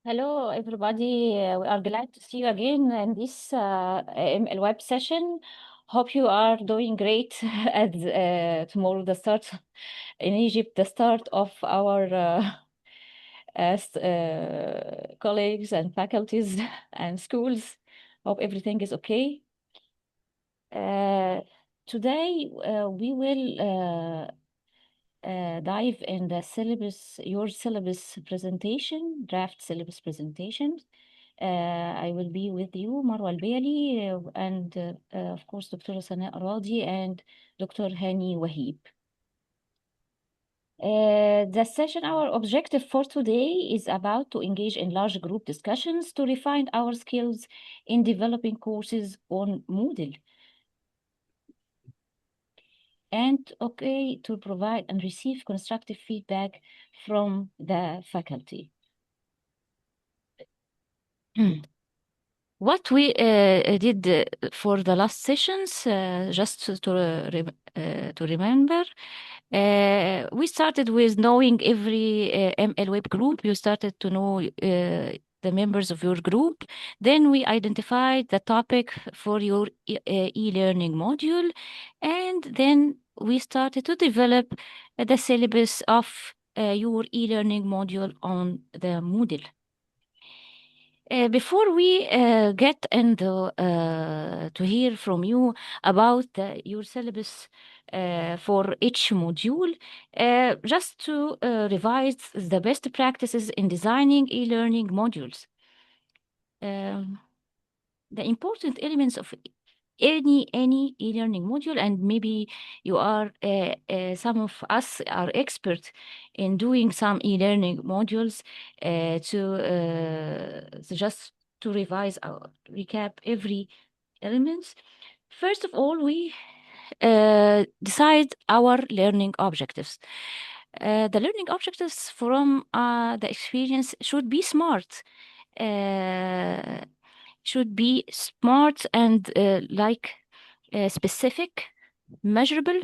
Hello, everybody. We are glad to see you again in this ML web session. Hope you are doing great as tomorrow, the start in Egypt, the start of our colleagues and faculties and schools. Hope everything is okay. Uh, Today, we will dive in the syllabus, your syllabus presentation, draft syllabus presentation. I will be with you, Marwa Albayali, and of course, Dr. Sana Aradi and Dr. Hani Wahib. The session, our objective for today is about to engage in large group discussions to refine our skills in developing courses on Moodle. And to provide and receive constructive feedback from the faculty. What we did for the last sessions, just to remember, we started with knowing every ML web group. You started to know the members of your group. Then we identified the topic for your e-learning module. And then we started to develop the syllabus of your e-learning module on the Moodle. Before we get into to hear from you about your syllabus for each module, just to revise the best practices in designing e-learning modules. The important elements of any e-learning module, and maybe you are some of us are experts in doing some e-learning modules to just to revise or recap every elements. First of all, we decide our learning objectives. The learning objectives from the experience should be smart. Uh, should be smart and specific, measurable,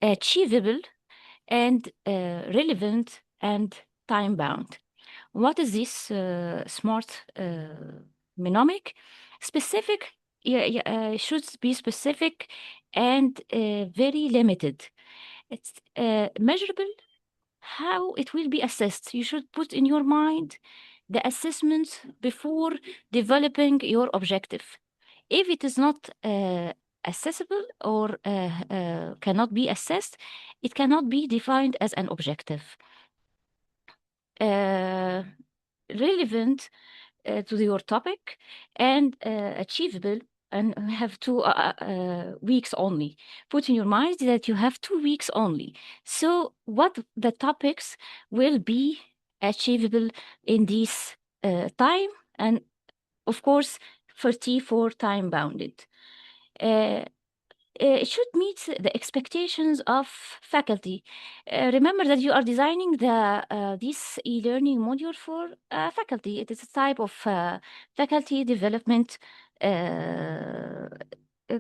achievable, and relevant and time bound. What is this smart mnemonic? Specific should be specific and very limited. It's measurable, how it will be assessed. You should put in your mind the assessment before developing your objective. If it is not accessible or cannot be assessed, it cannot be defined as an objective. Relevant to your topic and achievable, and have 2 weeks only. Put in your mind that you have 2 weeks only. So what the topics will be achievable in this time, and of course 34 time bounded. It should meet the expectations of faculty. Remember that you are designing this e-learning module for faculty. It is a type of faculty development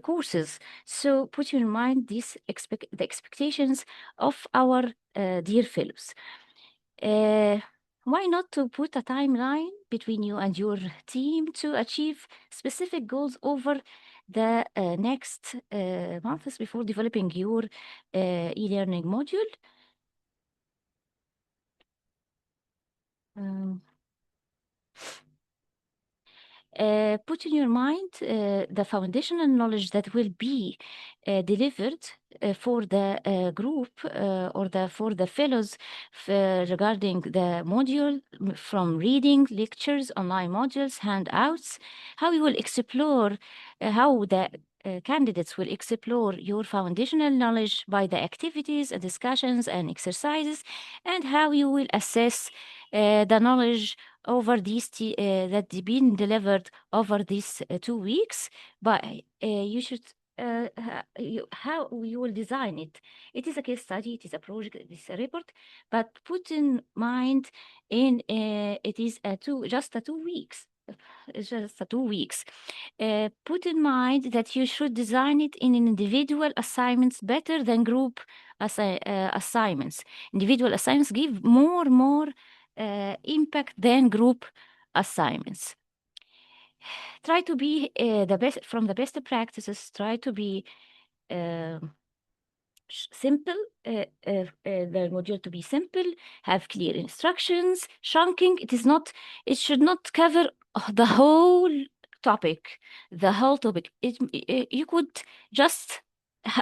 courses. So put in mind the expectations of our dear fellows. Why not to put a timeline between you and your team to achieve specific goals over the next months before developing your e-learning module? Um, put in your mind the foundational knowledge that will be delivered for the group or for the fellows regarding the module, from reading, lectures, online modules, handouts, how you will explore, how the candidates will explore your foundational knowledge by the activities, discussions, and exercises, and how you will assess the knowledge over these that been delivered over these 2 weeks. But you should how you will design it. It is a case study, it is a project, it is a report, but put in mind it is just a 2 weeks. It's just a 2 weeks. Put in mind that you should design it in individual assignments better than group assignments. Individual assignments give more impact than group assignments. Try to be the best from the best practices. Try to be simple, the module to be simple, have clear instructions. Chunking, it should not cover the whole topic, you could just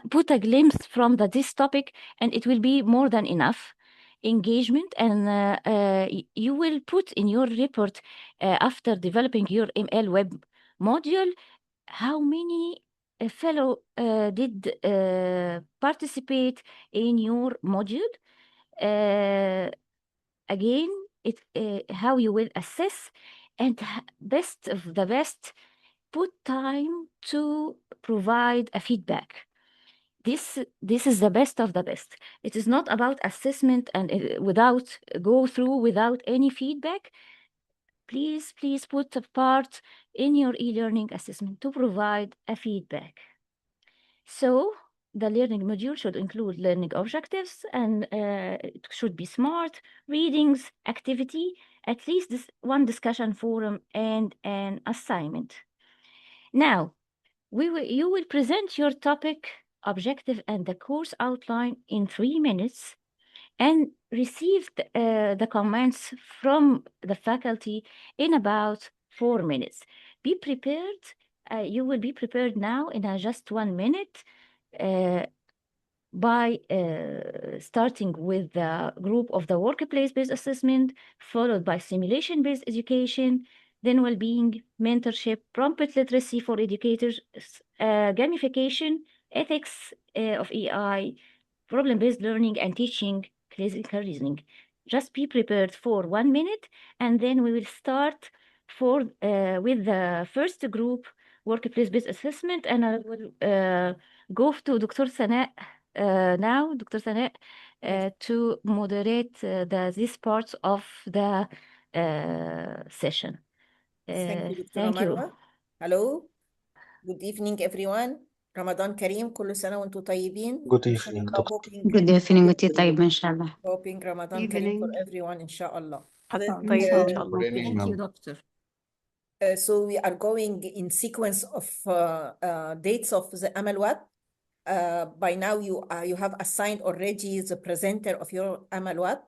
put a glimpse from this topic, and it will be more than enough engagement. And you will put in your report after developing your ML web module how many fellow did participate in your module. Again, how you will assess, and best of the best, put time to provide a feedback. This is the best of the best. It is not about assessment and without any feedback. Please put a part in your e-learning assessment to provide a feedback. So the learning module should include learning objectives, and it should be smart, readings, activity, at least one discussion forum, and an assignment. Now, you will present your topic, objective, and the course outline in 3 minutes, and receive the comments from the faculty in about 4 minutes. Be prepared. You will be prepared now in just 1 minute by starting with the group of the workplace-based assessment, followed by simulation-based education, then well-being, mentorship, prompt literacy for educators, gamification, ethics of AI, problem-based learning, and teaching critical reasoning. Just be prepared for 1 minute, and then we will start with the first group, workplace-based assessment, and I will go to Dr. Sana now, Dr. Sana, to moderate this part of the session. Thank you, Dr. Thank you. Marwa. Hello. Good evening, everyone. Ramadan Kareem. كل سنة وانتم طيبين. Good evening, Doctor. Good evening وانتي طيبة إن شاء الله. Hoping Ramadan Kareem for everyone, inshallah. حتى طيبة إن شاء الله. Good evening, Thank you, ma'am. doctor. So we are going in sequence of dates of the Amal Web. By now you have assigned already the presenter of your Amal Web,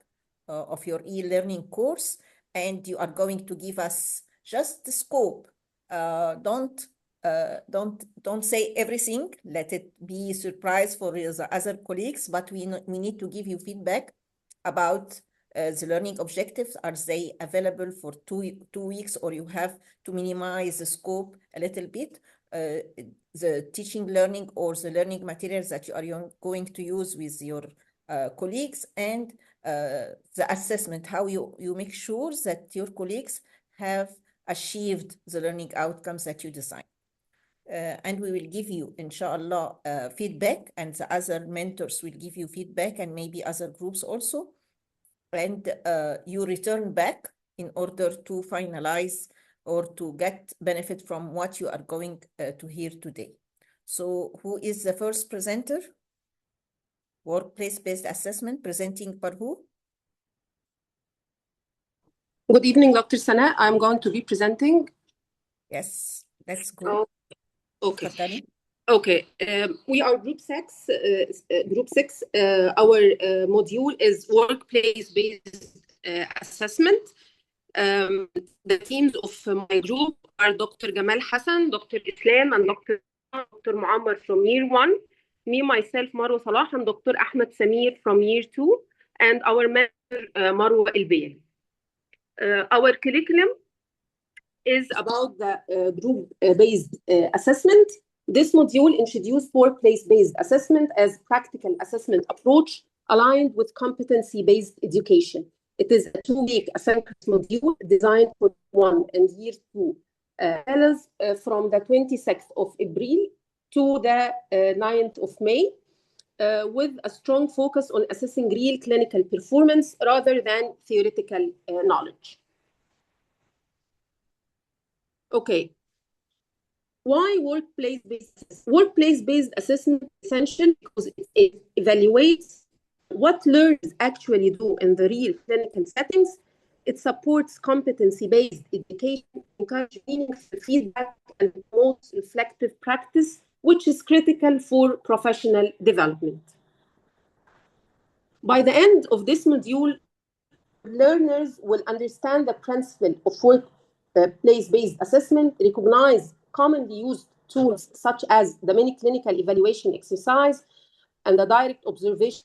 of your e-learning course, and you are going to give us just the scope. Don't say everything. Let it be a surprise for the other colleagues, but we need to give you feedback about the learning objectives. Are they available for two weeks, or you have to minimize the scope a little bit? The teaching learning or the learning materials that you are going to use with your colleagues, and the assessment, how you make sure that your colleagues have achieved the learning outcomes that you design. And we will give you, inshallah, feedback, and the other mentors will give you feedback, and maybe other groups also. And you return back in order to finalize or to get benefit from what you are going to hear today. So who is the first presenter? Workplace-based assessment, presenting by who? Good evening, Dr. Sana. I'm going to be presenting. Yes, let's go. Okay. Okay. We are group 6. Our module is workplace-based assessment. The teams of my group are Dr. Gamal Hassan, Dr. Islam, and Dr. Muammar from year 1. Me, myself, Marwa Salah, and Dr. Ahmed Samir from year 2, and our mentor, Marwa Elbayel. Our curriculum is about the group-based assessment. This module introduced workplace-based assessment as practical assessment approach aligned with competency-based education. It is a 2-week asynchronous module designed for 1 and year 2 fellows from the 26th of April to the 9th of May, with a strong focus on assessing real clinical performance rather than theoretical knowledge. Okay. Why workplace-based assessment is essential? Because it evaluates what learners actually do in the real clinical settings it supports competency-based education, encourages meaningful feedback, and promotes reflective practice, which is critical for professional development. By the end of this module, learners will understand the principle of workplace-based assessment, recognize commonly used tools such as the mini clinical evaluation exercise and the direct observation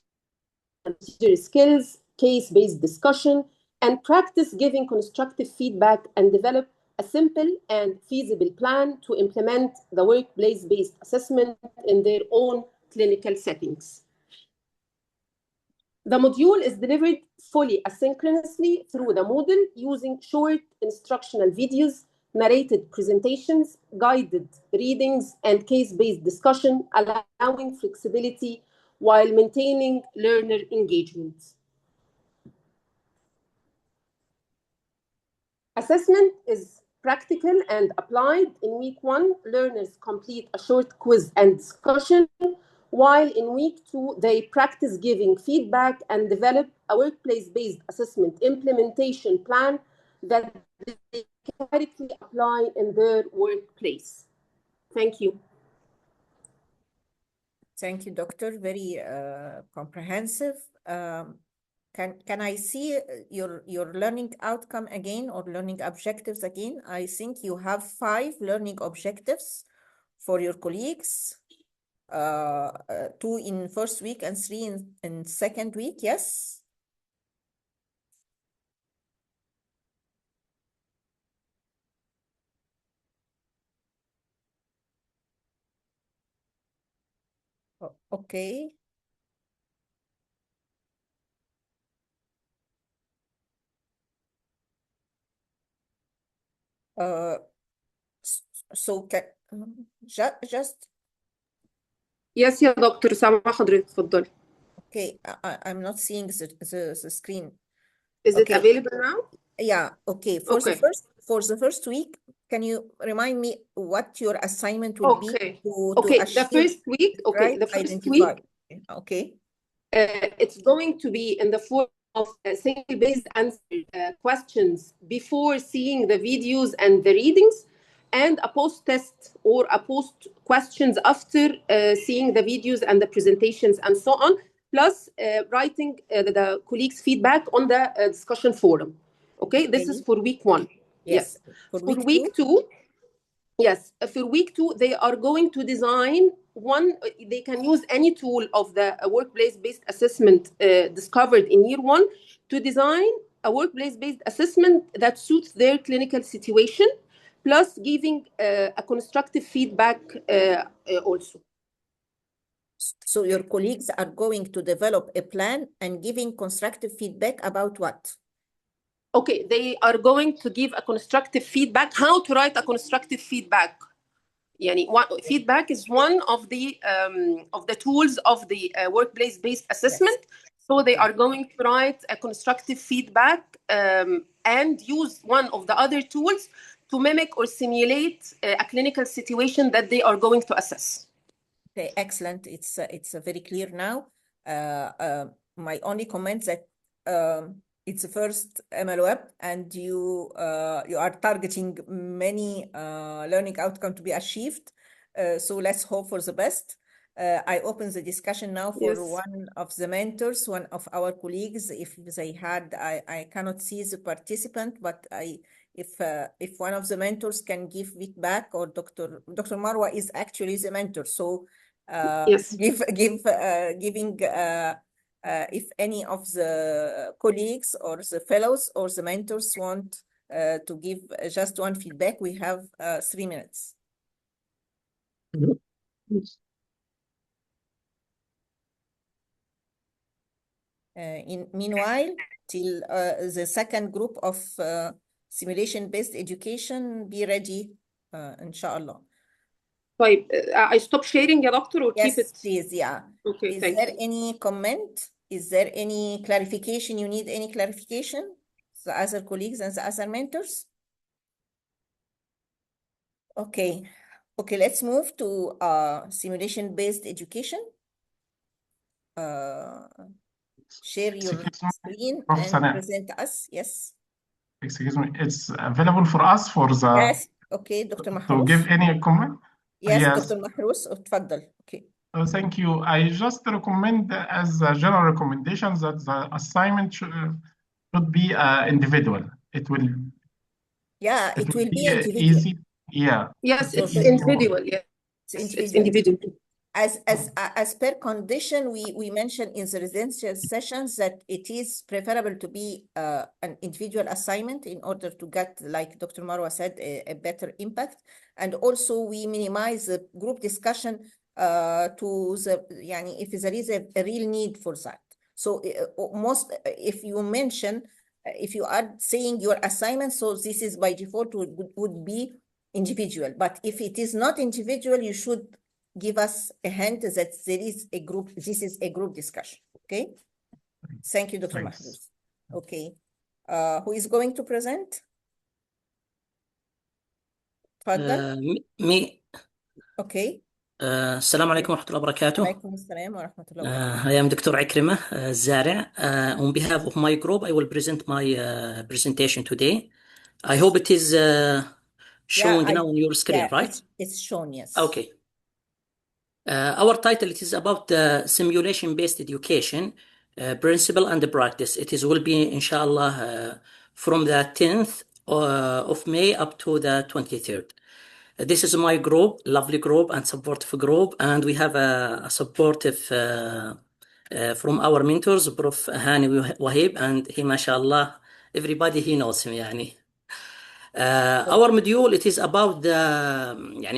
and procedure skills, case-based discussion, and practice giving constructive feedback and develop a simple and feasible plan to implement the workplace-based assessment in their own clinical settings. The module is delivered fully asynchronously through the Moodle using short instructional videos, narrated presentations, guided readings, and case-based discussion, allowing flexibility while maintaining learner engagement. Assessment is practical and applied. In week 1, learners complete a short quiz and discussion, while in week 2, they practice giving feedback and develop a workplace-based assessment implementation plan that they can directly apply in their workplace. Thank you. Thank you, Doctor. Very comprehensive. Can I see your learning outcome again or learning objectives again? I think you have 5 learning objectives for your colleagues. 2 in first week and 3 in second week, yes? Okay. So just Yes يا دكتور سامعة حضرتك اتفضلي. Okay, I'm not seeing the screen. Is it available now? Yeah, okay. For the first week, can you remind me what your assignment will be to achieve the first week, right the first identify. week, Okay. It's going to be in the form of single-based answer questions before seeing the videos and the readings, and a post-test or a post-questions after seeing the videos and the presentations and so on, plus writing the colleagues' feedback on the discussion forum. Okay, this is for week 1. Yes. For week 2, yes, for week 2, they are going to design they can use any tool of the workplace-based assessment discovered in year 1 to design a workplace-based assessment that suits their clinical situation, plus giving a constructive feedback also. So your colleagues are going to develop a plan and giving constructive feedback about what? Okay, they are going to give a constructive feedback, how to write a constructive feedback. Feedback is one of the tools of the workplace-based assessment. Yes. So they are going to write a constructive feedback and use one of the other tools to mimic or simulate a clinical situation that they are going to assess. Okay, excellent. It's very clear now. My only comment that it's the first MLWeb, and you are targeting many learning outcomes to be achieved. So let's hope for the best. I open the discussion now for one of the mentors, one of our colleagues. If they had, I cannot see the participant, but if one of the mentors can give feedback, or Dr. Marwa is actually the mentor, so giving. If any of the colleagues or the fellows or the mentors want to give just one feedback, we have 3 minutes. Meanwhile, till the second group of simulation-based education be ready, inshallah. I stop sharing, ya doctor, or keep it? Yes, please, yeah. Okay, is there any comment? Is there any clarification? You need any clarification? The other colleagues and the other mentors? Okay, let's move to simulation-based education. Share your screen and present us, yes. excuse me, it's available for us for the Yes. Okay, Dr. to Mahrous. give any comment? Yes, Yes. Dr. Mahrous. اتفضل. Okay. Thank you. I just recommend as a general recommendation that the assignment should be individual. It will It will be individual. easy. Yeah. Yes, So it's that- individual. Yes, It's it's individual. individual. As per condition, we mentioned in the residential sessions that it is preferable to be an individual assignment in order to get, like Dr. Marwa said, a better impact. And also we minimize the group discussion to the, يعني, if there is a real need for that. So if you mention, if you are saying your assignment, so this is by default would be individual. But if it is not individual, you should give us a hint that there is a group, this is a group discussion, okay? Thank you, Dr. Thanks. Mahrous. Okay. Who is going to present? تفضل. me. Okay. السلام عليكم ورحمة الله وبركاته. عليكم السلام ورحمة الله وبركاته. I am Dr. Ikrimah Zari. On behalf of my group, I will present my presentation today. I hope it is showing now on your screen, right? It's shown, yes. Okay. Our title, it is about the simulation-based education, principle and practice. It is will be, inshallah, from the 10th of May up to the 23rd. This is my group, lovely group and supportive group, and we have a supportive from our mentors, Prof. Hani Wahib, and he, mashallah, everybody he knows him, yani. Our module, it is about the,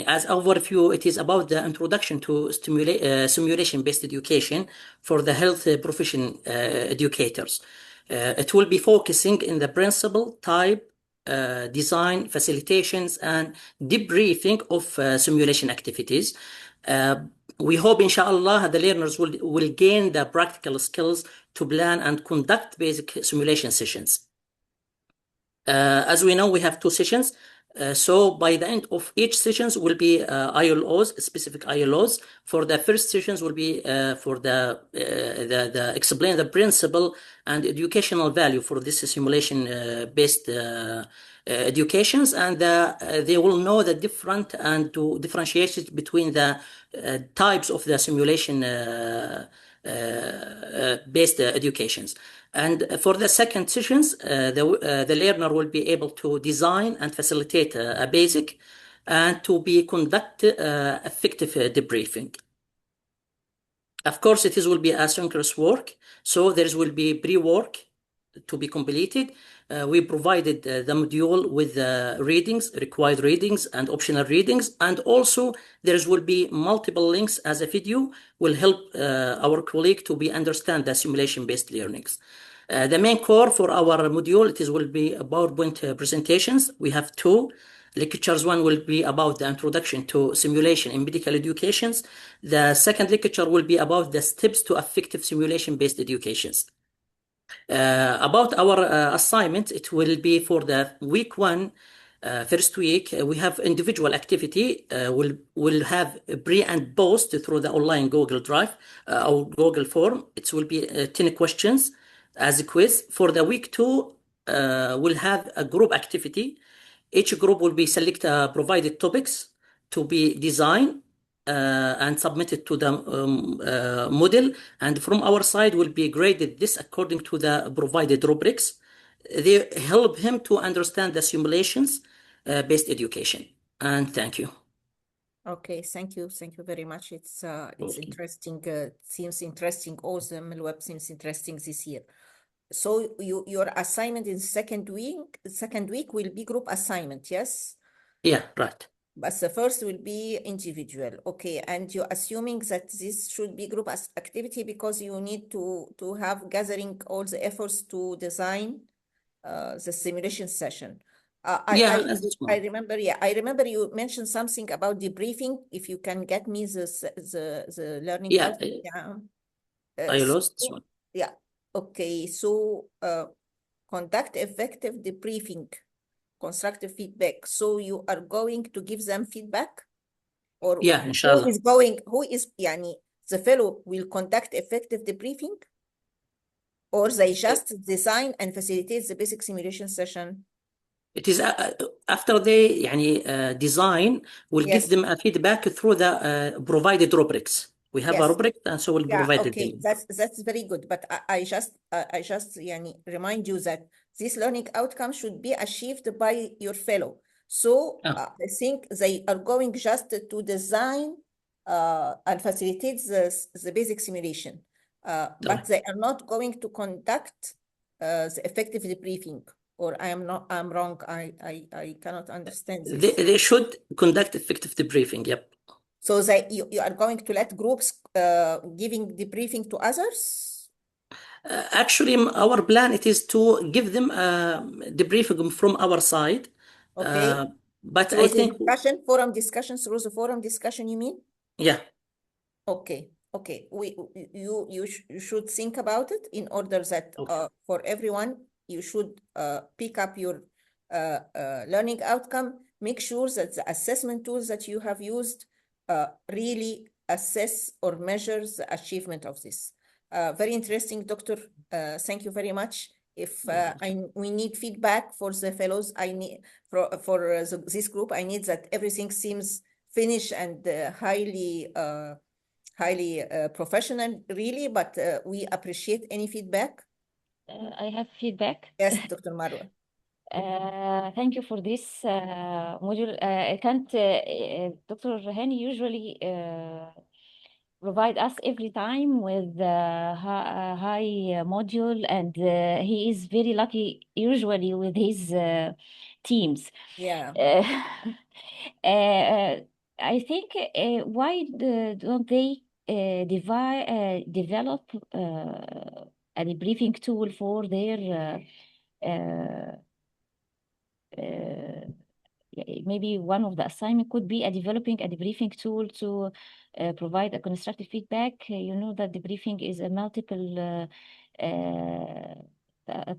as overview, it is about the introduction to simulation-based education for the health profession educators. It will be focusing in the principle, type, design, facilitations, and debriefing of simulation activities. We hope, inshallah, the learners will gain the practical skills to plan and conduct basic simulation sessions. As we know, we have 2 sessions. So by the end of each sessions will be ILOs, specific ILOs. For the first sessions will be for the explain the principle and educational value for this simulation based educations, and they will know the different and to differentiate it between the types of the simulation based educations. And for the second sessions, the learner will be able to design and facilitate a basic and to be conduct effective debriefing. Of course, it will be asynchronous work, so there will be pre-work to be completed. We provided the module with readings, required readings and optional readings, and also there will be multiple links as a video will help our colleague to be understand the simulation-based learnings. The main core for our module, it will be PowerPoint presentations. We have 2 lectures. One will be about the introduction to simulation in medical educations. The second lecture will be about the steps to effective simulation-based educations. About our assignment, it will be for the week 1, first week. We have individual activity. We'll have pre and post through the online Google Drive or Google form. It will be 10 questions as a quiz. For the week 2, we'll have a group activity. Each group will be select provided topics to be designed and submitted to the model, and from our side will be graded this according to the provided rubrics. They help him to understand the simulations based education. And thank you. Okay, thank you very much. It's interesting. Seems interesting. Also, MLWeb seems interesting this year. So your assignment in second week will be group assignment, yes? Yeah, right. But the first will be individual. Okay, and you're assuming that this should be group activity because you need to have gathering all the efforts to design the simulation session. I remember you mentioned something about debriefing. If you can get me the learning. I lost this one. Yeah. Okay. So conduct effective debriefing, constructive feedback. So you are going to give them feedback, or inshallah. Who is the fellow will conduct effective debriefing, or they just design and facilitate the basic simulation session? It is after they يعني, design, we'll give Yes. them a feedback through the provided rubrics. We have a Yes. rubric, and so we'll Yeah, provide okay, them. that's very good. But I just يعني remind you that this learning outcome should be achieved by your fellow. So I think they are going just to design and facilitate the basic simulation, but they are not going to conduct the effective debriefing. Or I'm wrong. I cannot understand this. They should conduct effective debriefing. Yep. So you are going to let groups giving debriefing to others? Actually, our plan it is to give them debriefing from our side. Okay. But Through I the think, discussion, forum discussion, through the forum discussion, you mean? yeah, Okay. Okay. You should think about it in order that okay. for everyone, you should pick up your learning outcome. Make sure that the assessment tools that you have used really assess or measure the achievement of this. Very interesting, Doctor. Thank you very much. If we need feedback for the fellows, I need for this group, I need that everything seems finished and highly professional, really. But we appreciate any feedback. I have feedback. Yes, Dr. Marwa. Thank you for this module. I can't, Dr. Hani usually provide us every time with high module, and he is very lucky usually with his teams. Yeah. I think why don't they develop a debriefing tool for their maybe one of the assignment could be developing a debriefing tool to provide a constructive feedback. You know that debriefing is a multiple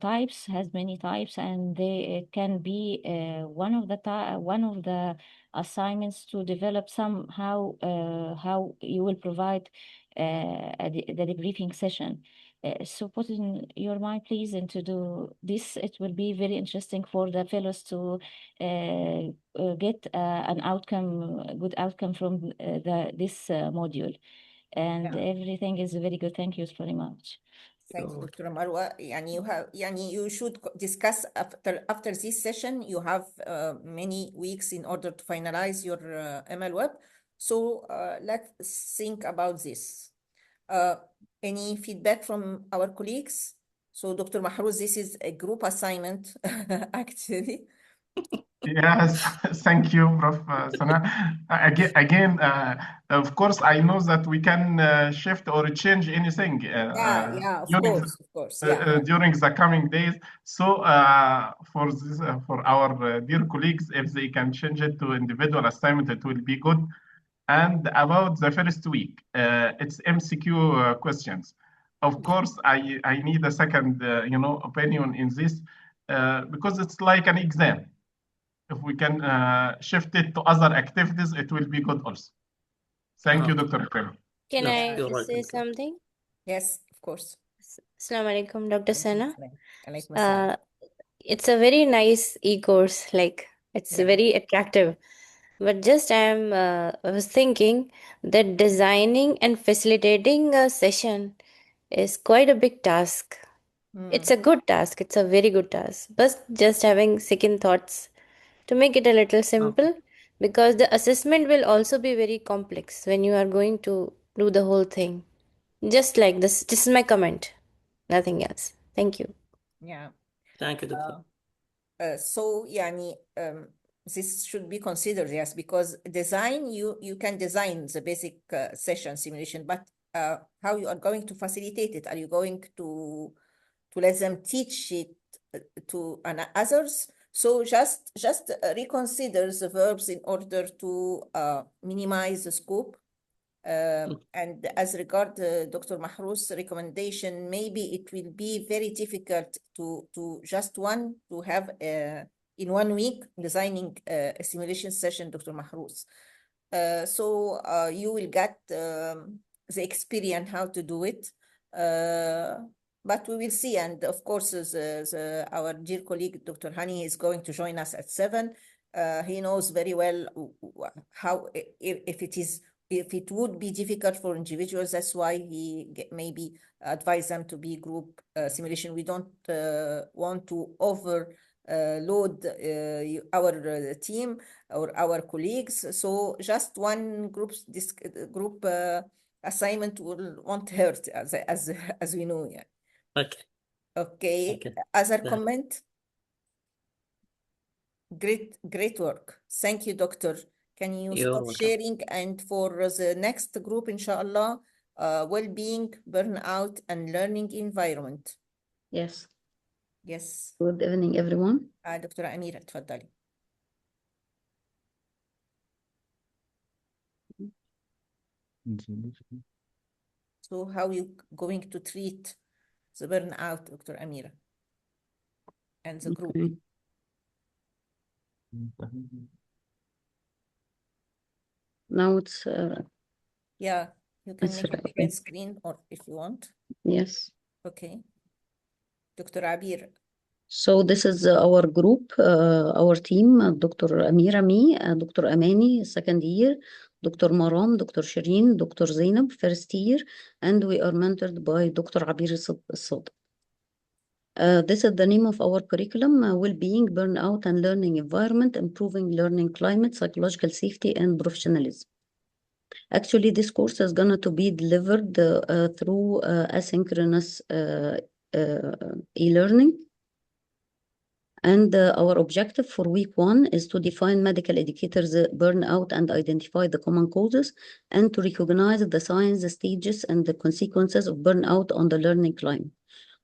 types, has many types, and it can be one of the assignments to develop somehow how you will provide the debriefing session. So put in your mind, please, and to do this, it will be very interesting for the fellows to get an good outcome from this module. And Yeah. everything is very good. Thank you very much. Thank you, Dr. Marwa. You should discuss after this session. You have many weeks in order to finalize your ML Web. So let's think about this. Any feedback from our colleagues? So, Dr. Mahrouz, this is a group assignment, actually. Yes, thank you, Prof. Sana. Again, of course, I know that we can shift or change anything Yeah, of course, yeah. during the coming days. So for this, for our dear colleagues, if they can change it to individual assignment, it will be good. And about the first week, it's MCQ questions. Of course, I need a second, opinion in this because it's like an exam. If we can shift it to other activities, it will be good also. Thank you, Dr. Ikram. Can Yes, I you're right, say Dr. something? Yes, of course. Assalamu alaikum, Dr. Sana. Alaikum assalam. It's a very nice e-course, like it's Yeah. very attractive. But just I was thinking that designing and facilitating a session is quite a big task. It's a good task. It's a very good task. But just having second thoughts to make it a little simple, because the assessment will also be very complex when you are going to do the whole thing. Just like this. This is my comment. Nothing else. Thank you. Yeah. Thank you, Dr. So this should be considered, yes, because design, you can design the basic session simulation, but how you are going to facilitate it? Are you going to let them teach it to others? So just reconsider the verbs in order to minimize the scope. And as regard Dr. Mahrouz's recommendation, maybe it will be very difficult to have in 1 week designing a simulation session, Dr. Mahrouz. So you will get the experience how to do it. but we will see. And of course, our dear colleague, Dr. Hani, is going to join us at 7. He knows very well how, if it would be difficult for individuals, that's why he maybe advise them to be group simulation. We don't want to overload our team or our colleagues. So just one group assignment won't hurt, as we know. Yeah. Okay. Okay. Okay. Other Yeah. comment? Great work. Thank you, doctor. Can you You're stop welcome. sharing? And for the next group, inshallah, well-being, burnout, and learning environment. Yes. Yes. Good evening, everyone. دكتورة أميرة تفضلي. So how you going to treat the burnout, Dr. Amira, and the group? Okay. Now it's Yeah, you can it's make a okay. different screen, or if you want. Yes. Okay. Dr. Abir. So this is our group, our team, Dr. Amira, me, Dr. Amani, second year, Dr. Maram, Dr. Shireen, Dr. Zainab, first year, and we are mentored by Dr. Abir Sadiq. This is the name of our curriculum, well-being, burnout and learning environment, improving learning climate, psychological safety and professionalism. Actually, this course is going to be delivered through asynchronous e-learning. And our objective for week 1 is to define medical educators' burnout and identify the common causes, and to recognize the signs, stages, and the consequences of burnout on the learning climate.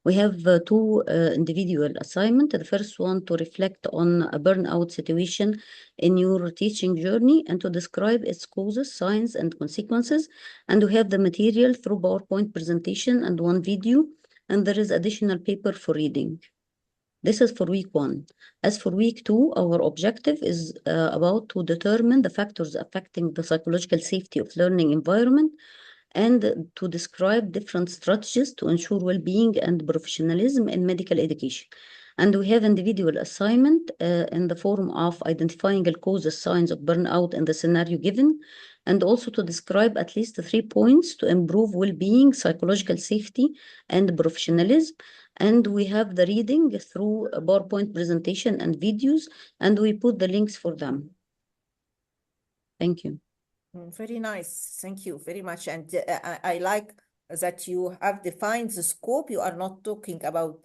We have 2 individual assignments. The first one to reflect on a burnout situation in your teaching journey and to describe its causes, signs, and consequences. And we have the material through PowerPoint presentation and 1 video, and there is additional paper for reading. This is for week 1. As for week 2, our objective is about to determine the factors affecting the psychological safety of learning environment and to describe different strategies to ensure well-being and professionalism in medical education. And we have individual assignment in the form of identifying the causes, signs of burnout in the scenario given, and also to describe at least 3 points to improve well-being, psychological safety, and professionalism. And we have the reading through a PowerPoint presentation and videos, and we put the links for them. Thank you. Very nice. Thank you very much. And I like that you have defined the scope. You are not talking about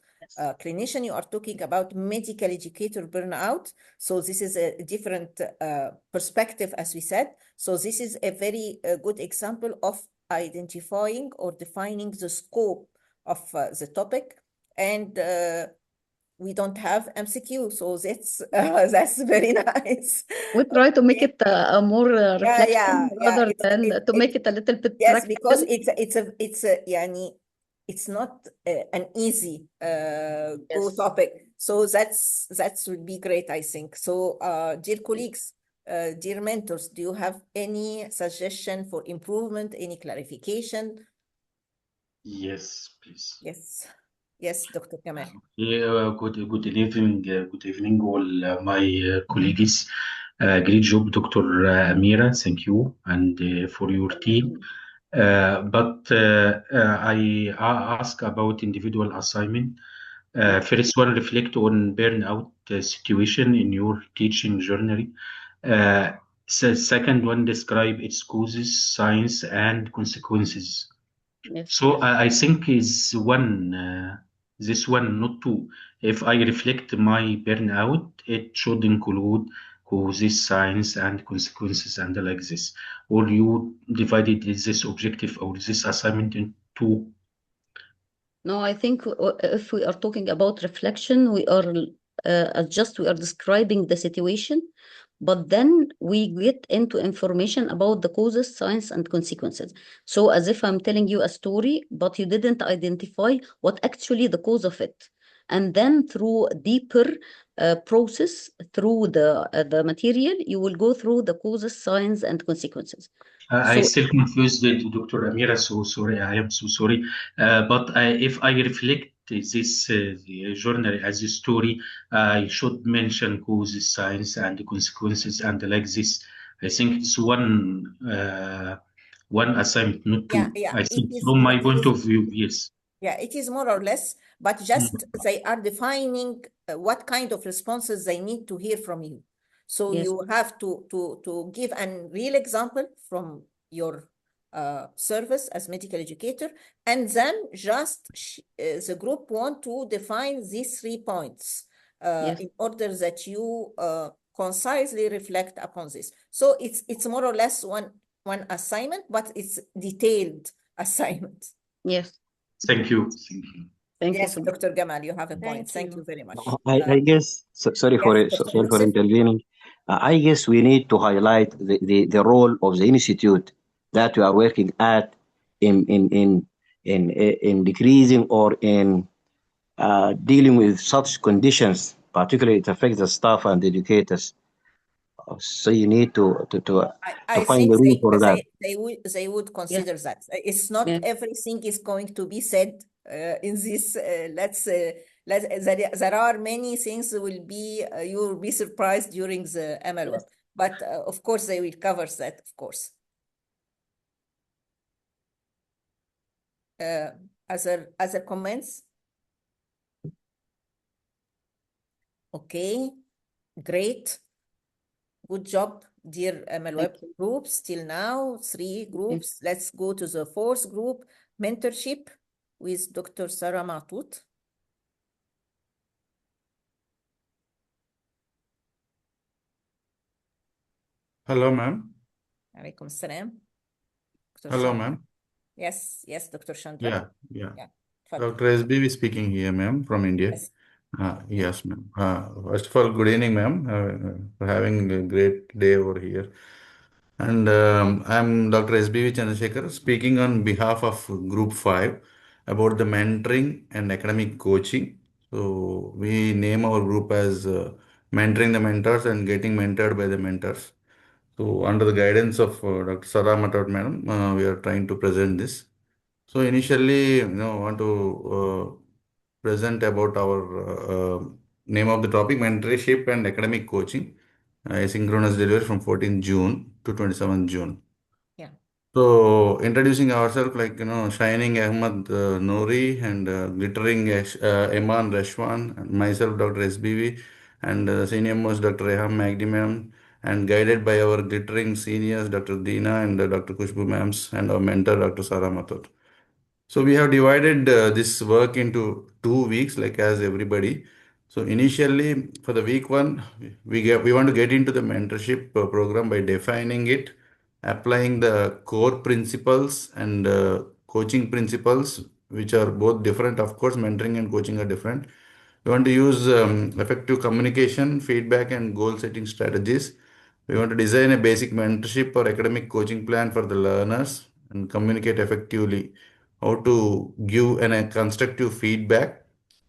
clinician, you are talking about medical educator burnout. So this is a different perspective, as we said. So this is a very good example of identifying or defining the scope of the topic. And we don't have MCQ, so that's very nice. We try to make it a more reflection rather than to make it a little bit yes, practical. because it's not an easy go topic. So that would be great, I think. So dear colleagues, dear mentors, do you have any suggestion for improvement, any clarification? Yes, please. Yes, Dr. Kamal. Good evening, all my colleagues. Great job, Dr. Amira. Thank you, and for your team. But I ask about individual assignment. First one, reflect on burnout situation in your teaching journey. Second one, describe its causes, signs, and consequences. Yes. So I think is this one, not two. If I reflect my burnout, it should include causes, signs, and consequences, and like this. Or you divided this objective or this assignment into? No, I think if we are talking about reflection, we are we are describing the situation, but then we get into information about the causes, signs, and consequences. So as if I'm telling you a story, but you didn't identify what actually the cause of it. And then through deeper process through the material, you will go through the causes, signs, and consequences. I So still confused with Dr. Amira, so sorry, I am so sorry. If I reflect this the journal as a story, I should mention causes, signs, and consequences, and like this. I think it's one assignment, not Yeah, two. yeah, I it think is, from my it point is, of view, yes. yeah, it is more or less, but just Mm. they are defining what kind of responses they need to hear from you. So yes, you have to give a real example from your service as medical educator, and then just the group want to define these 3 points yes, in order that you concisely reflect upon this. So it's more or less one assignment, but it's detailed assignment. yes. Thank you. Thank you. Thank you Yes, so much. Dr. Gamal, you have a point. Thank Thank you you. very much. I guess, sorry Yes, Dr. sorry for Yusuf. intervening. I guess we need to highlight the role of the institute that we are working at in decreasing or in dealing with such conditions. Particularly, it affects the staff and the educators. So you need to I find think a room for that. they would Yes, consider that. It's not yes, everything is going to be said in this. There are many things will be you will be surprised during the MLWeb, yes. but of course they will cover that. Of course. Other comments? Okay, great. Good job, dear MLWeb Thank you. groups. Till now, 3 Thank you. groups. Let's go to the 4th group, mentorship with Dr. Sarah Matut. Hello, ma'am. Alaikum salam. Dr. Hello, Chandra. ma'am. Yes, Dr. Chandra. Yeah. Yeah, Fadl. Dr. SBV speaking here, ma'am, from India. Yes. Yes, ma'am. First of all, good evening, ma'am. For having a great day over here. And I'm Dr. SBV Chandrasekhar speaking on behalf of Group 5 about the mentoring and academic coaching. So we name our group as Mentoring the Mentors and Getting Mentored by the Mentors. So under the guidance of Dr. Sarah Matot madam, we are trying to present this. So initially, I want to present about our name of the topic, mentorship and academic coaching, asynchronous delivery from 14th June to 27th June. Yeah. So introducing ourselves, Shining Ahmad Nouri and glittering Eman Rashwan, and myself, Dr. SBV, and senior most Dr. Reham Magdi ma'am, and guided by our glittering seniors, Dr. Deena and Dr. Kushbu ma'ams, and our mentor, Dr. Sarah Mathur. So we have divided this work into 2 weeks, like as everybody. So initially, for the week 1, we want to get into the mentorship program by defining it, applying the core principles and coaching principles, which are both different. Of course, mentoring and coaching are different. We want to use effective communication, feedback, and goal setting strategies. We want to design a basic mentorship or academic coaching plan for the learners and communicate effectively, how to give a constructive feedback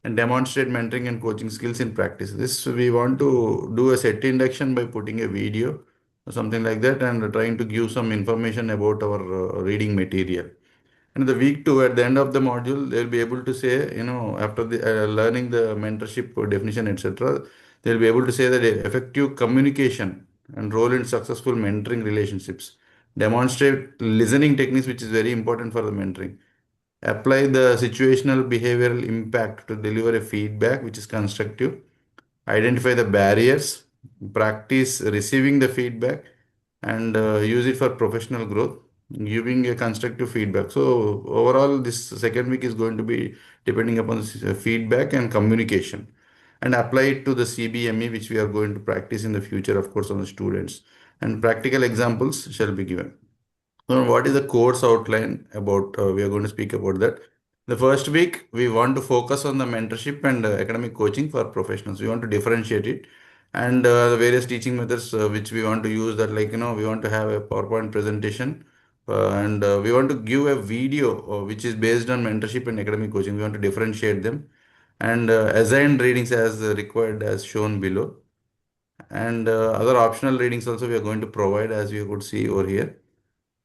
and demonstrate mentoring and coaching skills in practice. This we want to do a set induction by putting a video or something like that and trying to give some information about our reading material. And the week 2, at the end of the module, they'll be able to say, after learning the mentorship definition, etc., they'll be able to say that effective communication and role in successful mentoring relationships, demonstrate listening techniques, which is very important for the mentoring, apply the situational behavioral impact to deliver a feedback which is constructive, identify the barriers, practice receiving the feedback, and use it for professional growth, giving a constructive feedback. So overall, this second week is going to be depending upon feedback and communication, and apply it to the CBME, which we are going to practice in the future, of course, on the students. And practical examples shall be given. So what is the course outline about? We are going to speak about that. The first week, we want to focus on the mentorship and academic coaching for professionals. We want to differentiate it and the various teaching methods which we want to use that, we want to have a PowerPoint presentation and we want to give a video which is based on mentorship and academic coaching. We want to differentiate them. and assigned readings as required as shown below. And other optional readings also we are going to provide, as you could see over here.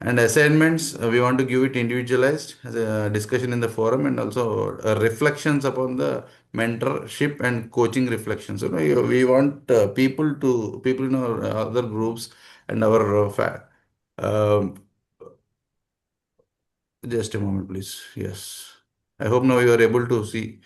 And assignments, we want to give it individualized as a discussion in the forum, and also reflections upon the mentorship and coaching reflections. We want people in our other groups and our um, just a moment, please. Yes. I hope now you are able to see.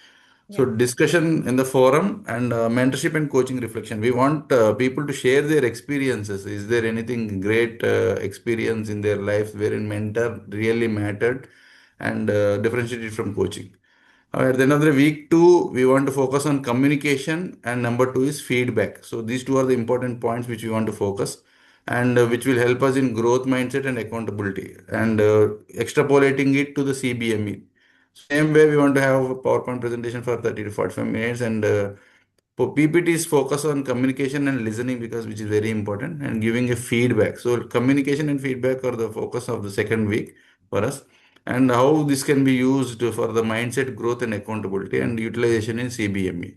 So Yeah. discussion in the forum and mentorship and coaching reflection. We want people to share their experiences. Is there anything great experience in their life wherein mentor really mattered and differentiated from coaching? At the end of the week two, we want to focus on communication, and number two is feedback. So these two are the important points which we want to focus, and which will help us in growth mindset and accountability, and extrapolating it to the CBME. Same way, we want to have a PowerPoint presentation for 30 to 45 minutes, and for PPTs focus on communication and listening, because which is very important, and giving a feedback. So communication and feedback are the focus of the second week for us, and how this can be used for the mindset growth and accountability and utilization in CBME.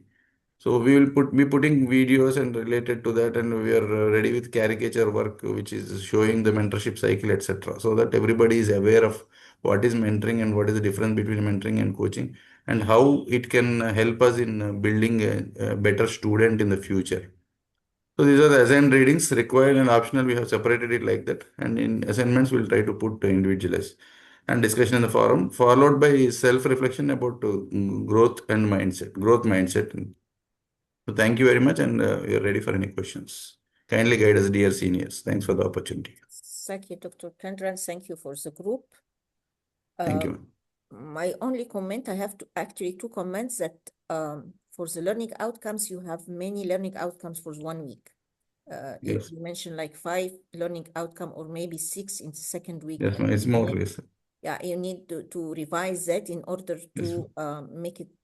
So we will be putting videos and related to that, and we are ready with caricature work, which is showing the mentorship cycle, etc., so that everybody is aware of what is mentoring and what is the difference between mentoring and coaching, and how it can help us in building a better student in the future. So these are the assigned readings, required and optional. We have separated it like that, and in assignments we'll try to put individualized, and discussion in the forum, followed by self-reflection about growth mindset. So thank you very much, and we are ready for any questions. Kindly guide us, dear seniors. Thanks for the opportunity. Thank you, Dr. Kendran. Thank you for the group. Thank you. My only comment, I have actually two comments, that for the learning outcomes, you have many learning outcomes for 1 week. Yes. You mentioned like 5 learning outcome, or maybe 6 in the second week. Yes, it's more. Yes. Yeah, you need to revise that in order to make it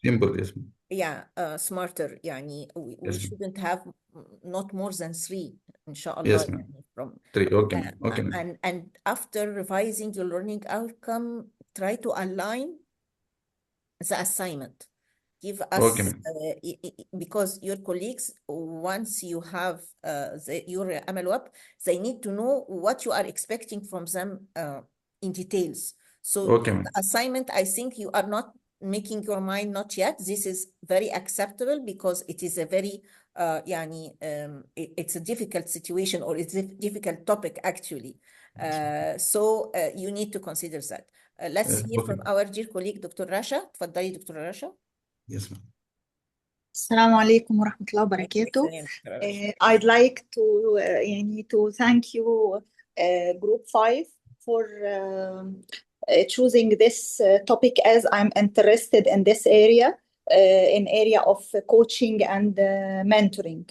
simple. Yes. Yeah, smarter. Yani, we Yes. shouldn't have not more than 3, inshallah. Yes, ma'am. Yani, from 3. Okay. Okay. and after revising your learning outcome, try to align the assignment. Give us, Okay, ma'am. because your colleagues, once you have your amal up, they need to know what you are expecting from them in details. So Okay, ma'am. the assignment, I think you are not making your mind not yet. This is very acceptable, because it is a very it's a difficult situation, or it's a difficult topic actually. So you need to consider that. Let's hear Okay. from our dear colleague, Dr. Rasha. تفضلي دكتور رشا. Yes, ma'am. السلام عليكم ورحمة الله وبركاته. I'd like to to thank you, Group 5, for choosing this topic, as I'm interested in this area, in area of coaching and mentoring.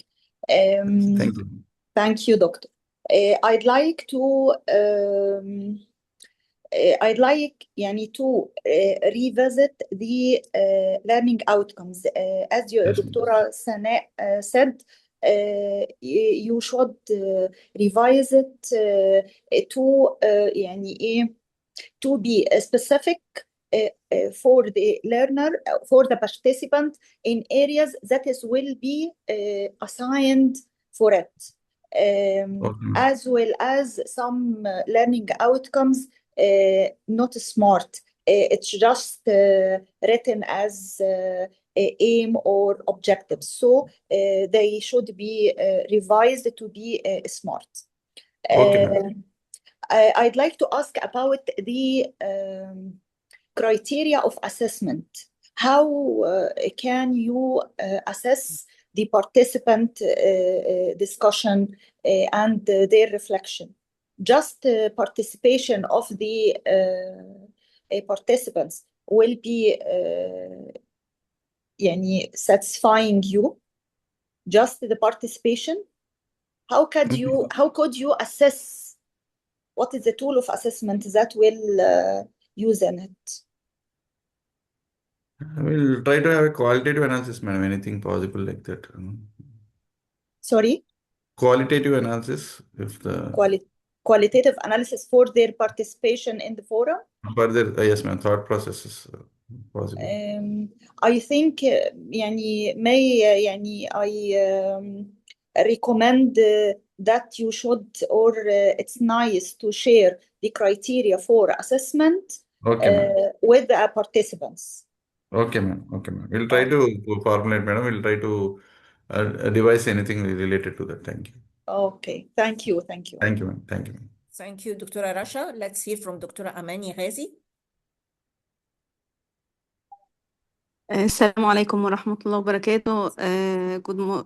Thank you. Thank you, Doctor. I'd like to revisit the learning outcomes. As you, Yes, Dr. Sana said, you should revise it to be specific for the learner, for the participant, in areas that will be assigned for it, as well as some learning outcomes not smart. It's just written as aim or objectives. So they should be revised to be smart. Okay. I'd like to ask about the criteria of assessment. How can you assess the participant discussion and their reflection? Just participation of the participants will be satisfying you? Just the participation? How could you assess? What is the tool of assessment that will use in it? I will try to have a qualitative analysis, madam. Anything possible like that? Sorry? Qualitative analysis, if the qualitative analysis for their participation in the forum? further, yes, ma'am. Thought processes. possible. I think يعني I recommend that you should or it's nice to share the criteria for assessment Okay, ma'am. with the participants. Okay, ma'am. Okay, ma'am. We'll try to formulate, madam. We'll try to devise anything related to that. Thank you. Okay, thank you. Thank you. Thank you, ma'am. Thank you, ma'am. Thank you, Dr. Rasha. Let's hear from Dr. Amani Ghazi. السلام عليكم ورحمة الله وبركاته.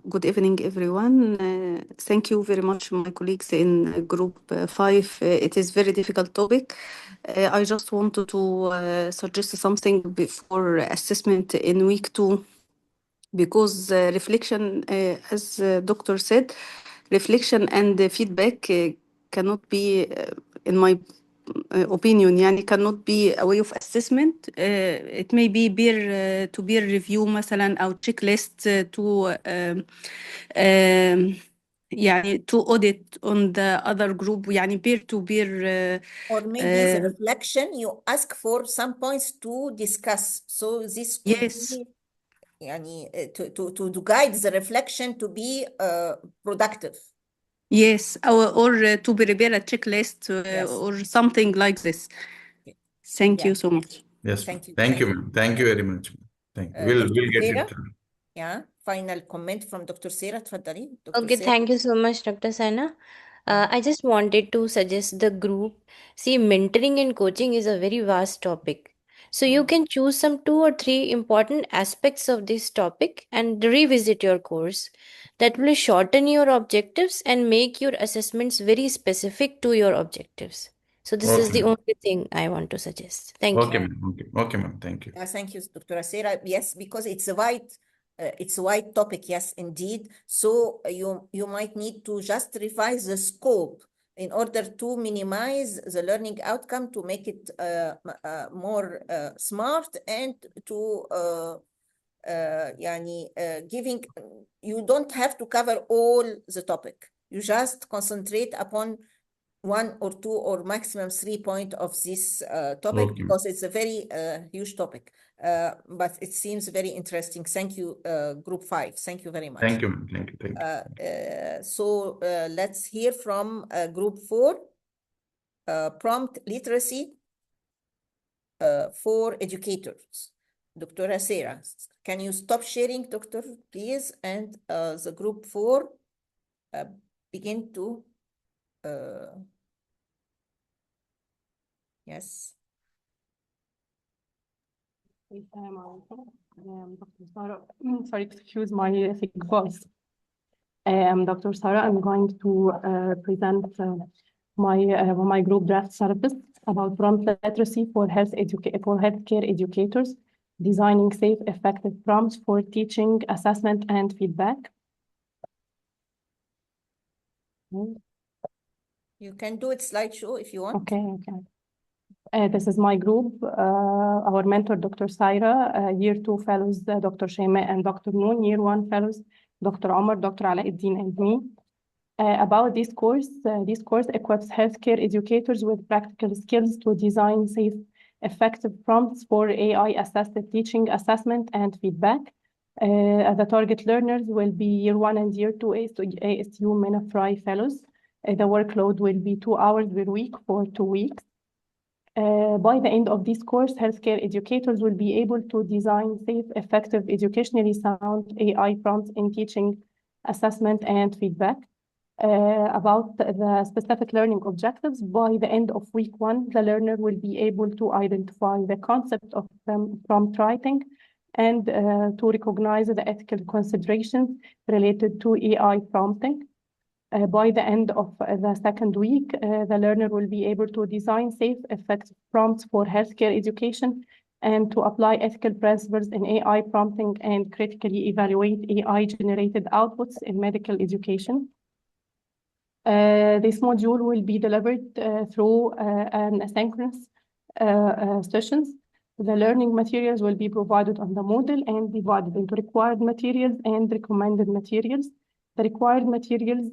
Good evening, everyone. Thank you very much, my colleagues in group 5. It is very difficult topic. I just wanted to suggest something before assessment in week 2, because reflection, as doctor said, reflection and feedback cannot be, in my opinion, يعني cannot be a way of assessment. It may be peer to peer review مثلا أو checklist to يعني to audit on the other group, يعني peer to peer. Or maybe the reflection, you ask for some points to discuss. So this could yes. be يعني to guide the reflection to be productive. Yes, or to prepare a checklist Yes. or something like this. Thank you so much. Yes. Thank you. Thank you, ma'am. Thank you very much. Thank you. We'll get it done. Yeah. Final comment from Dr. Sarah. تفضلي. Okay, thank you so much, Dr. Saina. I just wanted to suggest the group. See, mentoring and coaching is a very vast topic. So you can choose some 2 or 3 important aspects of this topic and revisit your course. That will shorten your objectives and make your assessments very specific to your objectives. So this is the only thing I want to suggest. Thank you. Okay, ma'am. Okay, ma'am. Thank you. Thank you, Dr. Sarah. Yes, because it's a wide topic. Yes, indeed. So you might need to just revise the scope in order to minimize the learning outcome, to make it more smart, and to giving, you don't have to cover all the topic. You just concentrate upon 1 or 2 or maximum 3 points of this topic, because it's a very huge topic. But it seems very interesting. Thank you, Group 5. Thank you very much. Thank you, ma'am. Thank you. So let's hear from Group 4, prompt literacy for educators. Dr. Sarah, can you stop sharing, Doctor, please? And the Group 4 begin to yes. Dr. Sarah, sorry, excuse my thick voice. I'm Dr. Sarah. I'm going to present my group draft syllabus about prompt literacy for healthcare educators, designing safe, effective prompts for teaching, assessment, and feedback. You can do it slideshow if you want. Okay. This is my group. Our mentor, Dr. Saira, Year 2 fellows, Dr. Shema and Dr. Noon, Year 1 fellows, Dr. Omar, Dr. Alauddin, and me. About this course equips healthcare educators with practical skills to design safe, effective prompts for AI-assisted teaching, assessment, and feedback. The target learners will be Year 1 and Year 2 ASU MENA-FRI fellows. The workload will be 2 hours per week for 2 weeks. By the end of this course, healthcare educators will be able to design safe, effective, educationally sound AI prompts in teaching, assessment, and feedback. About the specific learning objectives, by the end of week 1, the learner will be able to identify the concept of prompt writing and to recognize the ethical considerations related to AI prompting. By the end of the second week, the learner will be able to design safe, effective prompts for healthcare education and to apply ethical principles in AI prompting and critically evaluate AI-generated outputs in medical education. This module will be delivered through an asynchronous sessions. The learning materials will be provided on the Moodle and divided into required materials and recommended materials. The required materials,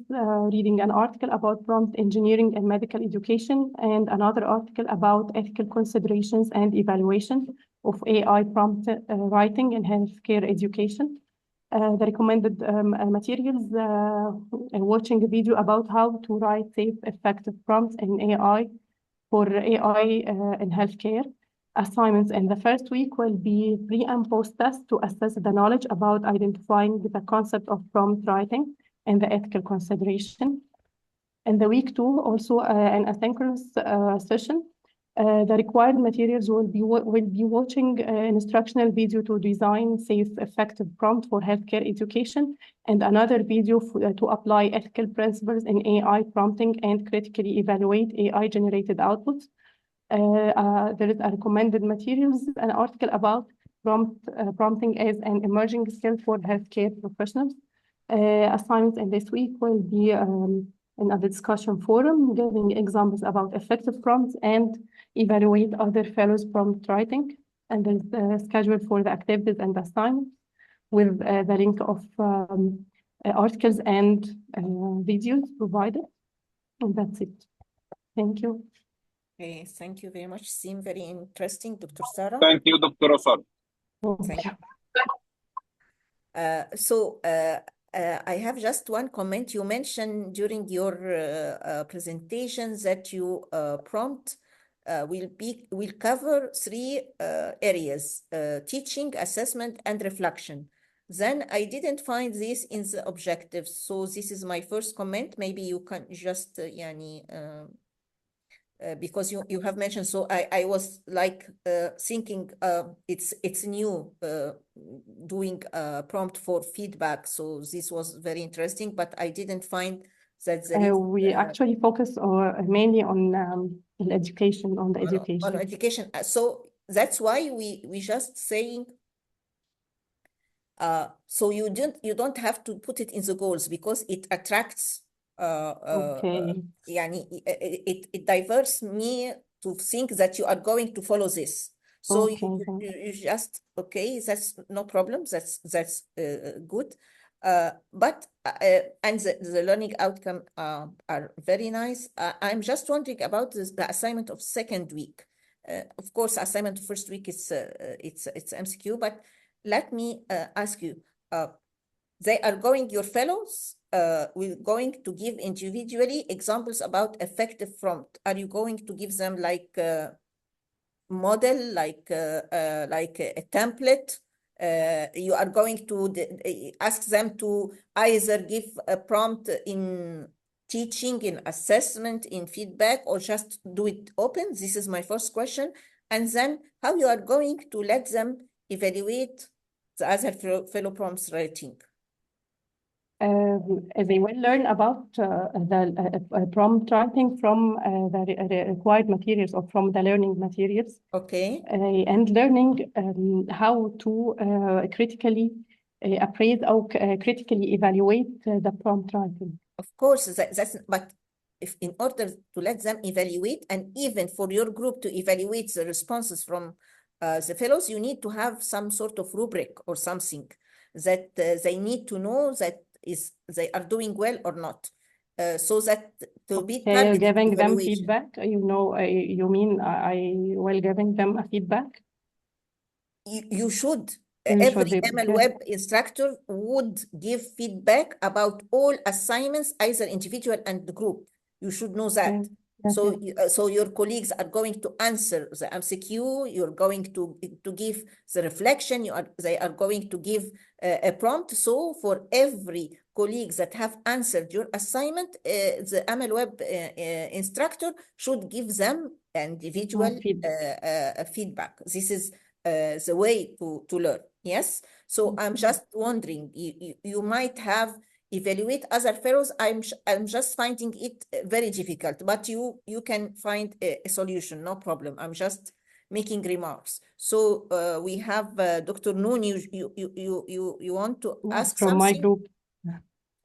reading an article about prompt engineering and medical education and another article about ethical considerations and evaluation of AI prompt writing in healthcare education. The recommended materials, watching a video about how to write safe, effective prompts in AI for AI in healthcare. Assignments in the first week will be pre and post tests to assess the knowledge about identifying the concept of prompt writing and the ethical consideration. In the week 2, also an asynchronous session. The required materials will be watching instructional video to design safe, effective prompt for healthcare education, and another video to apply ethical principles in AI prompting and critically evaluate AI-generated outputs. There is a recommended materials, an article about prompting as an emerging skill for healthcare professionals. Assignments in this week will be another discussion forum, giving examples about effective prompts and evaluate other fellows prompt writing. And there's a schedule for the activities and assignments with the link of articles and videos provided. And that's it. Thank you. Okay, thank you very much. Seem very interesting, Dr. Sarah. Thank you, Dr. Sarah. Thank you. I have just one comment. You mentioned during your presentation that you prompt will cover 3 areas: teaching, assessment, and reflection. Then I didn't find this in the objectives. So this is my first comment. Maybe you can just because you have mentioned, so I was like thinking it's new doing a prompt for feedback, so this was very interesting, but I didn't find that there is, we actually focus mainly on education, on the education. On education. So that's why we just saying so you don't have to put it in the goals because it attracts Okay. it diverts me to think that you are going to follow this. So Okay. you just, okay, that's no problem. That's good. But and the learning outcome are very nice. I'm just wondering about the assignment of second week. Of course, assignment first week is it's MCQ, but let me ask you, they are going, your fellows we're going to give individually examples about effective prompt. Are you going to give them like a model, like a template? You are going to ask them to either give a prompt in teaching, in assessment, in feedback, or just do it open? This is my first question. And then how you are going to let them evaluate the other fellow prompts writing? They will learn about the prompt writing from the required materials or from the learning materials. Okay. And learning how to critically appraise or critically evaluate the prompt writing. Of course, that's, but if in order to let them evaluate, and even for your group to evaluate the responses from the fellows, you need to have some sort of rubric or something that they need to know that they are doing well or not, so that to be targeted giving them evaluation. feedback, you mean I will giving them a feedback? You should. You Every should, ML yeah. Web instructor would give feedback about all assignments, either individual and the group. You should know that. Okay. So your colleagues are going to answer the MCQ, you're going to give the reflection, they are going to give a prompt. So for every colleague that have answered your assignment, the ML Web instructor should give them individual feedback. This is the way to learn. Yes. So I'm just wondering, you might have evaluate other fellows. I'm just finding it very difficult, but you can find a solution, no problem. I'm just making remarks. So we have Dr. Noon. You want to ask from something? my group.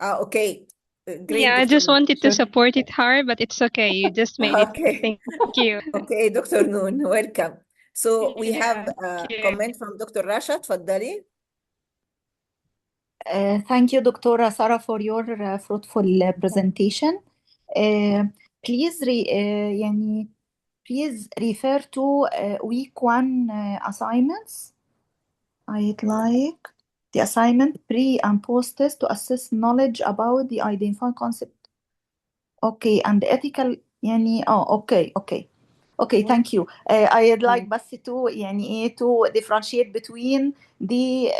Okay. Great. Yeah, I Dr. just Noon. wanted to support it hard, but it's okay. You just made it. Okay. Thank you. Okay, Dr. Noon, welcome. So we have a Thank you. comment from Dr. Rasha. تفضلي. Thank you, Dr. Sarah, for your fruitful presentation. Please please refer to week 1 assignments. I'd like the assignment pre and post test to assess knowledge about the identified concept. Okay, and the ethical يعني okay thank you. I'd like بس to يعني ايه to differentiate between the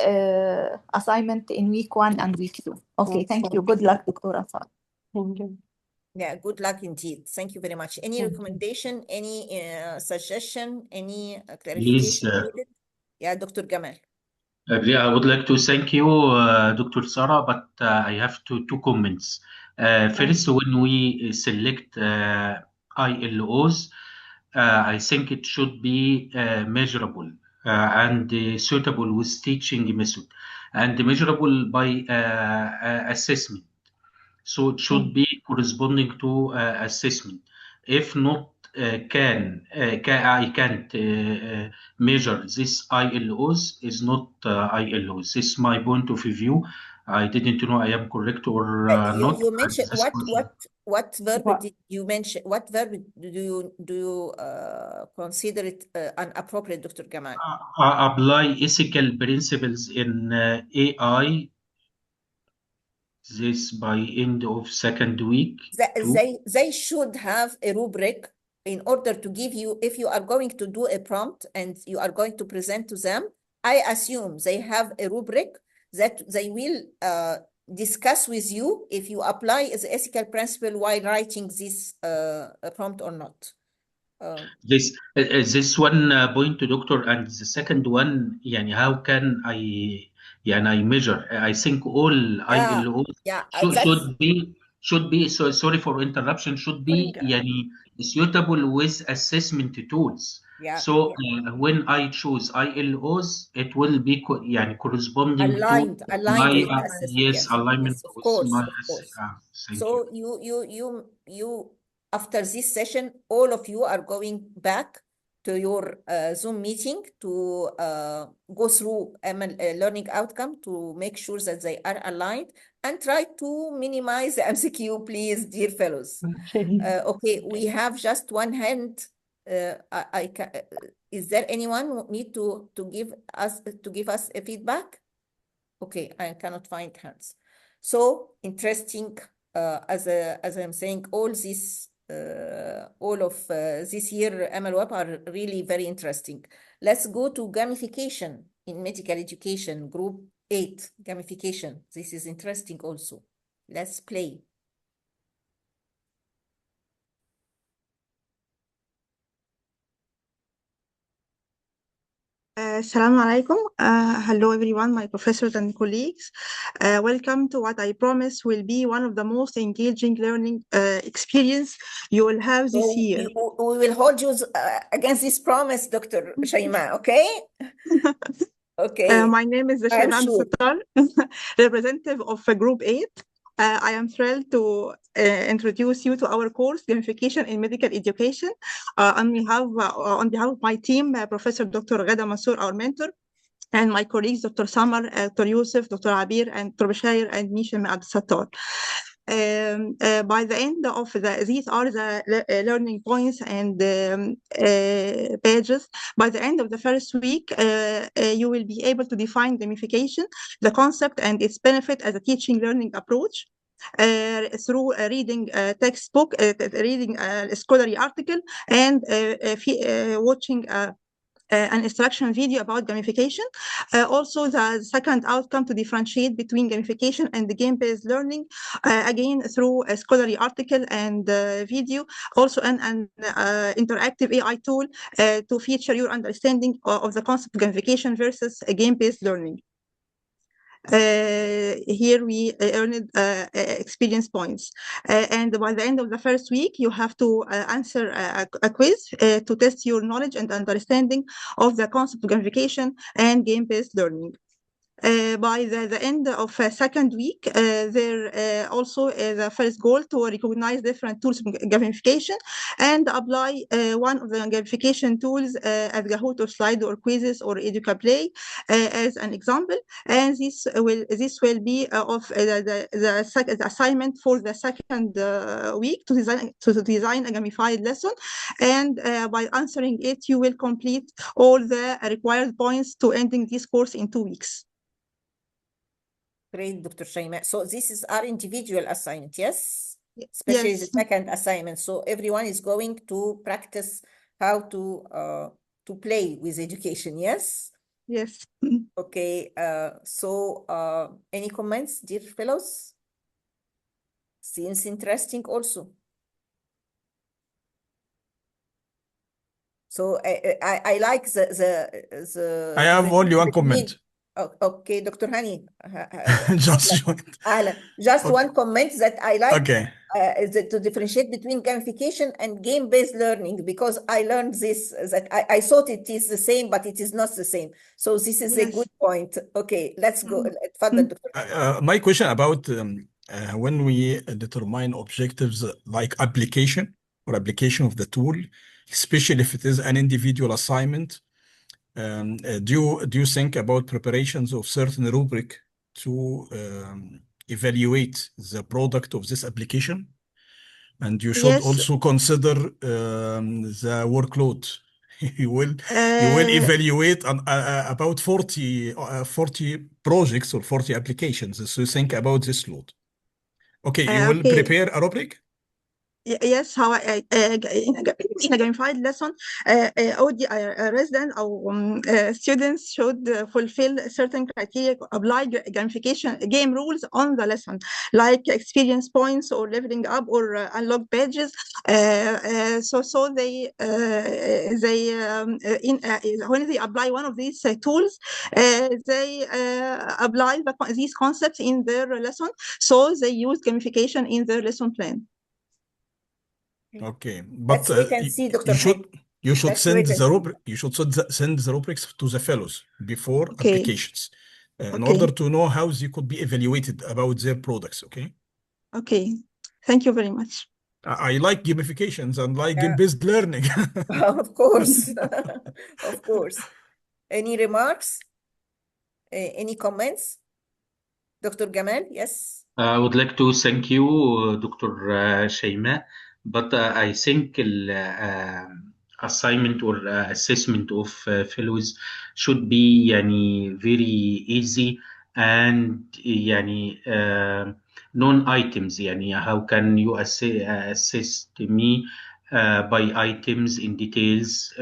assignment in week 1 and week 2. Okay, thank you. Good luck, دكتورة سارة. Thank you. Yeah, good luck indeed. Thank you very much. Any Thank you. recommendation, any suggestion, any Please, clarification needed? Yeah, Dr. Gamal. I would like to thank you, Dr. Sarah, but I have two comments. First, when we select ILOs, I think it should be measurable and suitable with teaching method, and measurable by assessment. So it should be corresponding to assessment. If not, I can't measure this ILOs is not ILOs. This is my point of view. I didn't know I am correct or not. You mentioned what verb What? did you mention? What verb do you consider it inappropriate, Dr. Gamal? Apply ethical principles in AI. This by end of second week. They should have a rubric in order to give you, if you are going to do a prompt and you are going to present to them, I assume they have a rubric that they will discuss with you if you apply the ethical principle while writing this prompt or not. This one point to doctor, and the second one, يعني how can I measure? I think all ILOs should be so sorry for interruption, should be يعني suitable with assessment tools. So when I choose ILOs, it will be يعني corresponding aligned to with my the assessment. yes, alignment yes, of with course, my of course. Thank So you after this session, all of you are going back to your Zoom meeting to go through learning outcome to make sure that they are aligned, and try to minimize the MCQ, please, dear fellows. Okay, we have just one hand. Is there anyone who need to give us a feedback? Okay, I cannot find hands. So interesting. As I'm saying, all of this year MLWeb are really very interesting. Let's go to gamification in medical education, group 8, gamification. This is interesting also. Let's play. Assalamu alaikum. Hello everyone, my professors and colleagues. Welcome to what I promise will be one of the most engaging learning experience you will have this year. We will hold you against this promise, Dr. Shaima, okay? Okay. My name is Shaima Sattar, representative of Group 8. I am thrilled to introduce you to our course, Gamification in Medical Education. On behalf of my team, Professor Dr. Ghada Mansour, our mentor, and my colleagues, Dr. Samar, Dr. Yusuf, Dr. Abir, and Dr. Bashir, and Misham Abd Sattar. By the end of these are the learning points and pages. By the end of the first week, you will be able to define gamification, the concept and its benefit as a teaching learning approach. Through reading a textbook, reading a scholarly article, and watching an instructional video about gamification. Also, the second outcome to differentiate between gamification and the game-based learning, again, through a scholarly article and video. Also, an interactive AI tool to feature your understanding of the concept of gamification versus a game-based learning. Here we earned experience points, and by the end of the first week you have to answer a quiz to test your knowledge and understanding of the concept of gamification and game-based learning. By the end of second week, there also the first goal to recognize different tools of gamification and apply one of the gamification tools as Kahoot or Slide or quizzes or EducaPlay as an example. And this will be of the assignment for the second week to design a gamified lesson. And by answering it, you will complete all the required points to ending this course in 2 weeks. Great, Dr. Shaima. So this is our individual assignment, yes? Especially the second assignment. So everyone is going to practice how to play with education, yes? Yes. Okay. Any comments, dear fellows? Seems interesting also. So I like the I have only one comment. Okay, Dr. Hani. Just one comment that I like. Okay. To differentiate between gamification and game-based learning, because I learned this, that I thought it is the same, but it is not the same. So this is a good point. Okay, let's go. My question about when we determine objectives like application of the tool, especially if it is an individual assignment, do you think about preparations of certain rubric to evaluate the product of this application? And you should also consider the workload. You will evaluate about 40 projects or 40 applications. So think about this load. Okay, you will prepare a rubric? Yes, how in a gamified lesson, residents or students should fulfill certain criteria, apply gamification game rules on the lesson, like experience points or leveling up or unlock badges. So they when they apply one of these tools, they apply these concepts in their lesson. So they use gamification in their lesson plan. Okay, but you should send the rubrics to the fellows before applications in order to know how they could be evaluated about their products. Okay. Okay. Thank you very much. I like gamifications and like game-based learning. Of course, of course. Any remarks? Any comments? Dr. Gamal, yes. I would like to thank you, Dr. Shaima, but I think assignment or assessment of fellows should be very easy and known items. How can you assist me by items in details,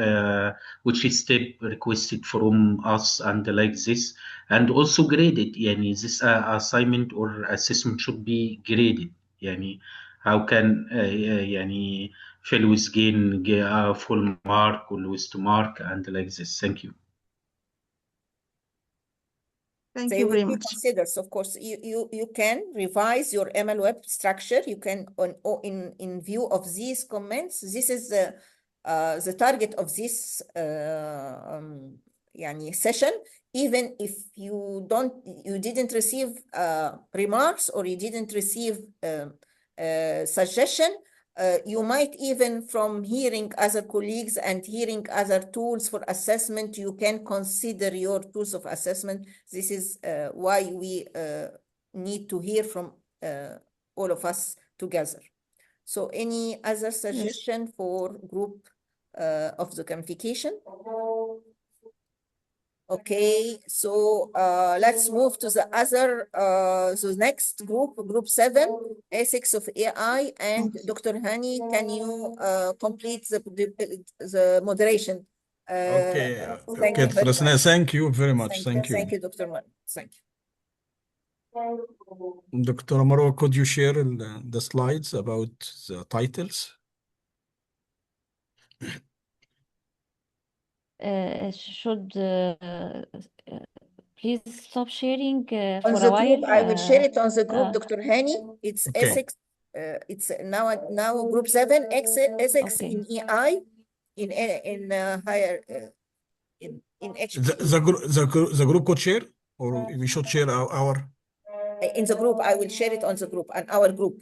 which step requested from us and like this, and also graded. This assignment or assessment should be graded. How can fellows gain a full mark or lowest mark and like this. Thank you. Thank you very much. Considered. Of course, you can revise your ML web structure. You can in view of these comments. This is the target of this session. Even if you didn't receive remarks or you didn't receive suggestion, you might even from hearing other colleagues and hearing other tools for assessment, you can consider your tools of assessment. This is why we need to hear from all of us together. So any other suggestion for group of the gamification? Okay, so let's move to the other, the next group, group 7, ethics of AI, and Dr. Hani, can you complete the moderation? Okay, thank you very much. Thank you. Thank you, Dr. Marwa. Thank you. Dr. Marwa, could you share the slides about the titles? Should please stop sharing on for the a while. Group, I will share it on the group, Dr. Hani. It's ethics. It's now group 7, ethics in EI, in higher in HPE. The group could share? or we should share our In the group, I will share it on the group and our group.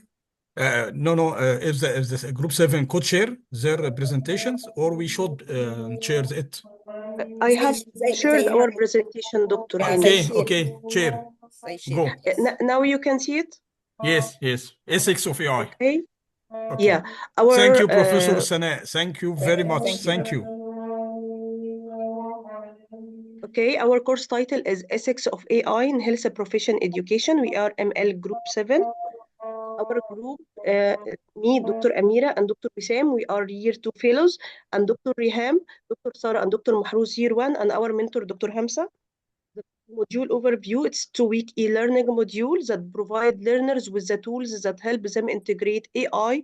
no, if the group 7 could share their presentations, or we should share it. I have shared our presentation, Dr. Hani. Okay, share. Go. Now you can see it? Yes, ethics of AI. Okay. Okay. Yeah. Our Thank you, Professor Sana. Thank you very much. Thank you. Okay, our course title is Ethics of AI in Health Profession Education. We are ML Group 7. Our group, me, Dr. Amira, and Dr. Wissam, we are year 2 fellows, and Dr. Riham, Dr. Sarah, and Dr. Mahrouz, year 1, and our mentor, Dr. Hamza. The module overview, it's 2-week e-learning module that provide learners with the tools that help them integrate AI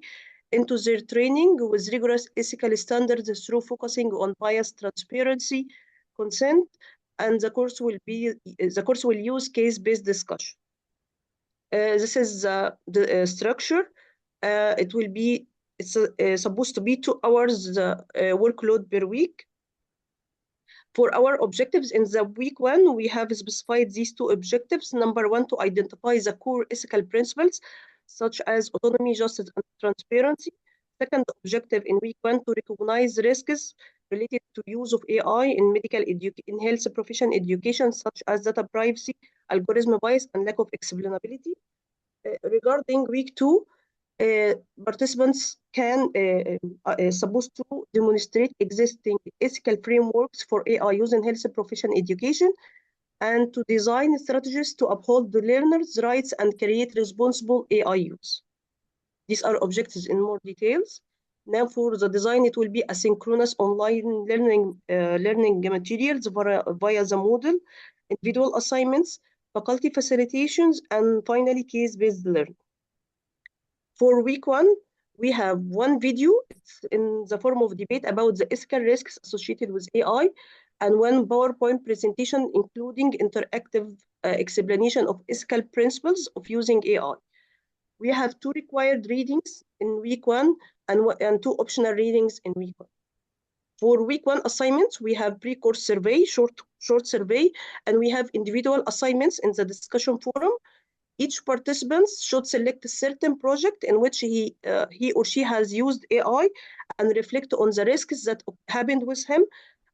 into their training with rigorous ethical standards through focusing on bias, transparency, consent, and the course will use case-based discussion. This is the structure. It's supposed to be 2 hours workload per week. For our objectives in the week 1, we have specified these 2 objectives. Number 1, to identify the core ethical principles, such as autonomy, justice, and transparency. Second objective in week 1, to recognize risks related to use of AI in in health profession education, such as data privacy, algorithm bias, and lack of explainability. Regarding week 2, participants can supposed to demonstrate existing ethical frameworks for AI use in health profession education, and to design strategies to uphold the learners' rights and create responsible AI use. These are objectives in more details. Now for the design, it will be asynchronous online learning materials via the Moodle, individual assignments, faculty facilitations, and finally case-based learning. For week 1, we have 1 video. It's in the form of debate about the ethical risks associated with AI, and 1 PowerPoint presentation including interactive explanation of ethical principles of using AI. We have 2 required readings in week 1 and 2 optional readings in week 1. For week 1 assignments, we have pre-course survey, short survey, and we have individual assignments in the discussion forum. Each participant should select a certain project in which he or she has used AI and reflect on the risks that happened with him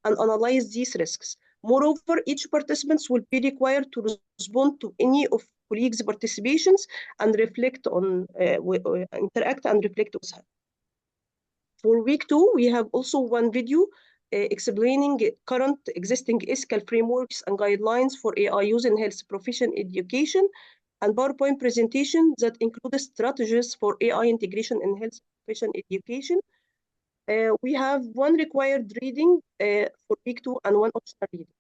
and analyze these risks. Moreover, each participant will be required to respond to any of colleagues' participations and reflect on, interact and reflect with him. For week 2, we have also 1 video explaining current existing ethical frameworks and guidelines for AI use in health profession education, and PowerPoint presentation that include strategies for AI integration in health profession education. We have 1 required reading for week 2 and 1 optional reading.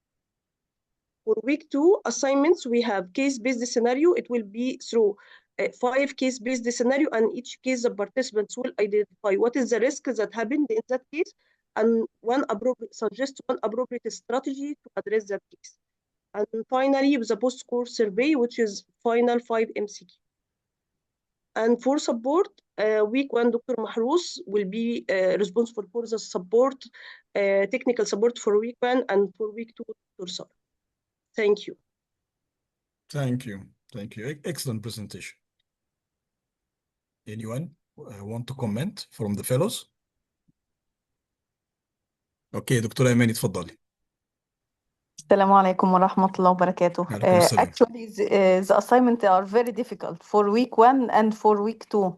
For week 2 assignments, we have case-based scenario. It will be through 5 case-based scenario, and each case the participants will identify what is the risk that happened in that case, and suggest 1 appropriate strategy to address that case. And finally, the post-course survey, which is final 5 MCQ. And for support, week 1, Dr. Mahrouz will be responsible for the support, technical support for week 1, and for week 2, Dr. Sarah. Thank you. Thank you. Thank you. Excellent presentation. Anyone want to comment from the fellows? Okay, Dr. Ayman, اتفضلي. السلام عليكم ورحمة الله وبركاته. عليكم السلام. Actually, the assignments are very difficult for week 1 and for week 2.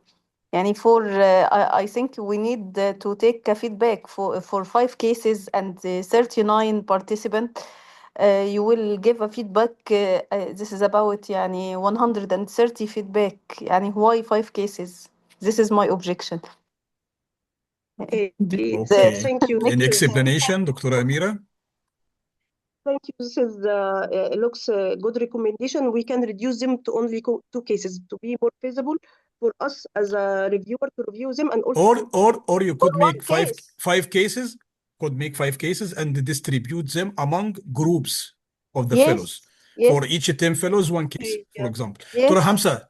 يعني I think we need to take a feedback for 5 cases and 39 participants. You will give a feedback. This is about يعني 130 feedback. يعني why 5 cases? This is my objection. Okay. Okay. Thank you. Any explanation, Dr. Amira? Thank you. This is looks a good recommendation. We can reduce them to only 2 cases to be more feasible for us as a reviewer to review them, and also or you could make 5 cases. Could make 5 cases and distribute them among groups of the fellows. For each 10 fellows 1 case, for example. دكتورة حمزة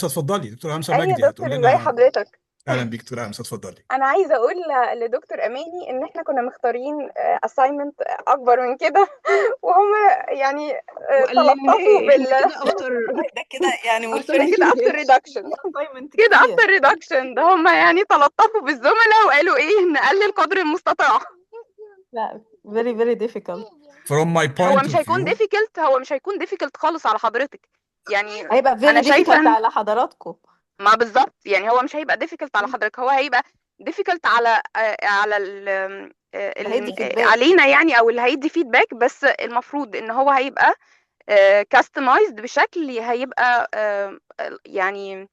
اتفضلي. دكتورة حمزة مجدي دكتور ازي حضرتك؟ اهلا بيك دكتور امس، اتفضلي. انا عايزه اقول لدكتور اماني ان احنا كنا مختارين assignment اكبر من كده وهم يعني وقال لنا تلطفوا احنا كده افتر ده كده يعني افتر ده كده افتر ريدكشن كده كتير. افتر ريدكشن ده هم يعني تلطفوا بالزملاء وقالوا ايه نقلل قدر المستطاع. لا very very difficult. From my هو point مش of هيكون view difficult، هو مش هيكون difficult خالص على حضرتك يعني. هيبقى انا very شايفه difficult على حضراتكم. ما بالظبط يعني هو مش هيبقى difficult على حضرتك، هو هيبقى difficult على اللي هيدي feedback. علينا يعني، او اللي هيدي فيدباك. بس المفروض ان هو هيبقى customized بشكل هيبقى يعني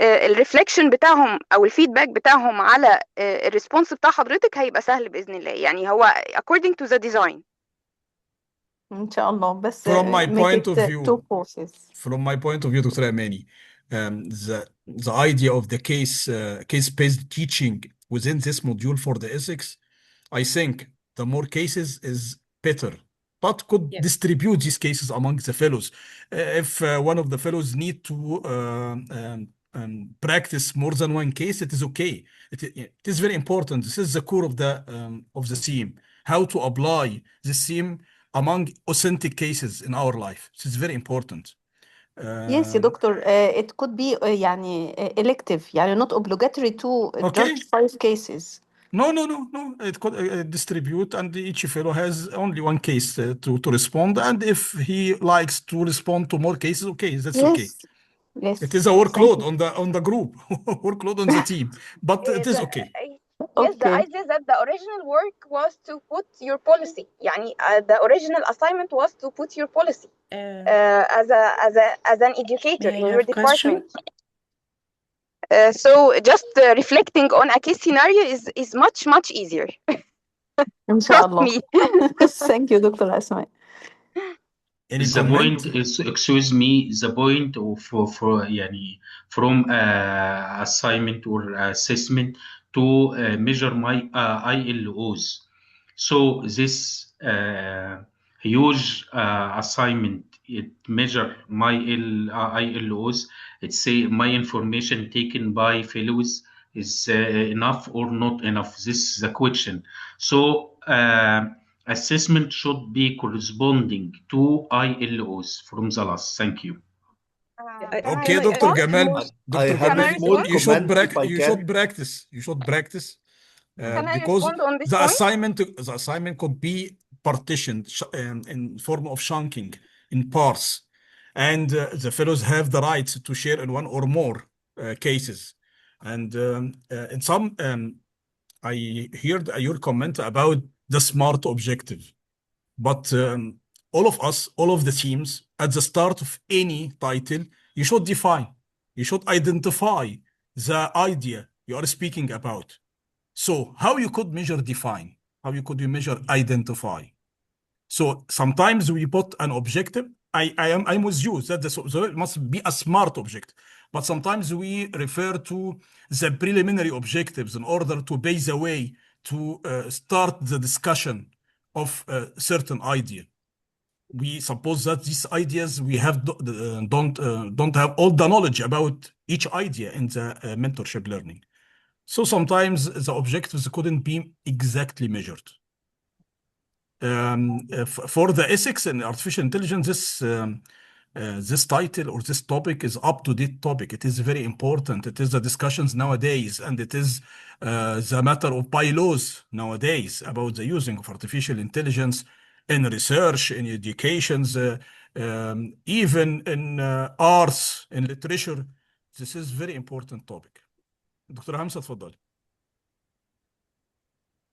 الريفليكشن بتاعهم او الفيدباك بتاعهم على الريسبونس بتاع حضرتك هيبقى سهل باذن الله يعني. هو according to the design. إن شاء الله. بس from my make point it of view two courses. from my point of view دكتور اماني, the idea of the case-based teaching within this module for the ethics, I think the more cases is better, but could distribute these cases among the fellows. If one of the fellows need to practice more than one case, it is okay. It is very important. This is the core of the theme. How to apply the theme among authentic cases in our life. This is very important. Yes doctor, it could be يعني elective يعني not obligatory to Okay. judge 5 cases. No. It could distribute, and each fellow has only one case to respond. And if he likes to respond to more cases, okay, that's okay. Yes. It is a workload on the group, workload on the team, but it is okay. Yes, the idea is that the original work was to put your policy. يعني the original assignment was to put your policy as an educator in your department. So just reflecting on a case scenario is much easier. إن شاء الله. me. Thank you Dr. Asma. The point is, excuse me, the point of يعني from assignment or assessment to measure my ILOs. So this huge assignment, it measure my ILOs. It say my information taken by fellows is enough or not enough. This is the question. So assessment should be corresponding to ILOs from the last. Thank you. Okay, Dr. Gamal. Dr. Gamal, you should practice. You should practice. Because the assignment could be partitioned in form of chunking in parts, and the fellows have the right to share in one or more cases. And in some, I heard your comment about the SMART objective, but all of us, all of the teams, at the start of any title, you should define, you should identify the idea you are speaking about. So how you could measure define? How you could measure identify? So sometimes we put an objective. I'm with you that so it must be a SMART objective. But sometimes we refer to the preliminary objectives in order to pave the way to start the discussion of a certain idea. We suppose that these ideas we have don't have all the knowledge about each idea in the mentorship learning. So sometimes the objectives couldn't be exactly measured. For the ethics and artificial intelligence, this title or this topic is up-to-date topic. It is very important. It is the discussions nowadays, and it is the matter of bylaws nowadays about the using of artificial intelligence in research, in educations, even in arts, in literature. This is very important topic. دكتور همسة اتفضلي.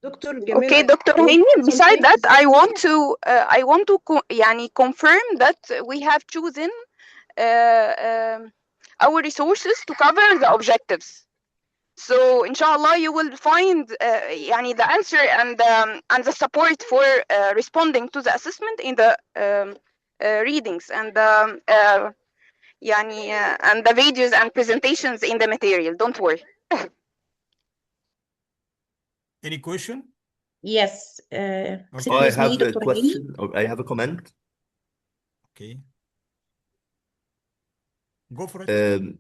Okay, Dr. Haney, beside that, I want to يعني confirm that we have chosen our resources to cover the objectives. So, inshallah, you will find يعني the answer and the support for responding to the assessment in the readings and يعني and the videos and presentations in the material. Don't worry. Any question? Yes. I have a question. I have a comment. Okay. Go for it.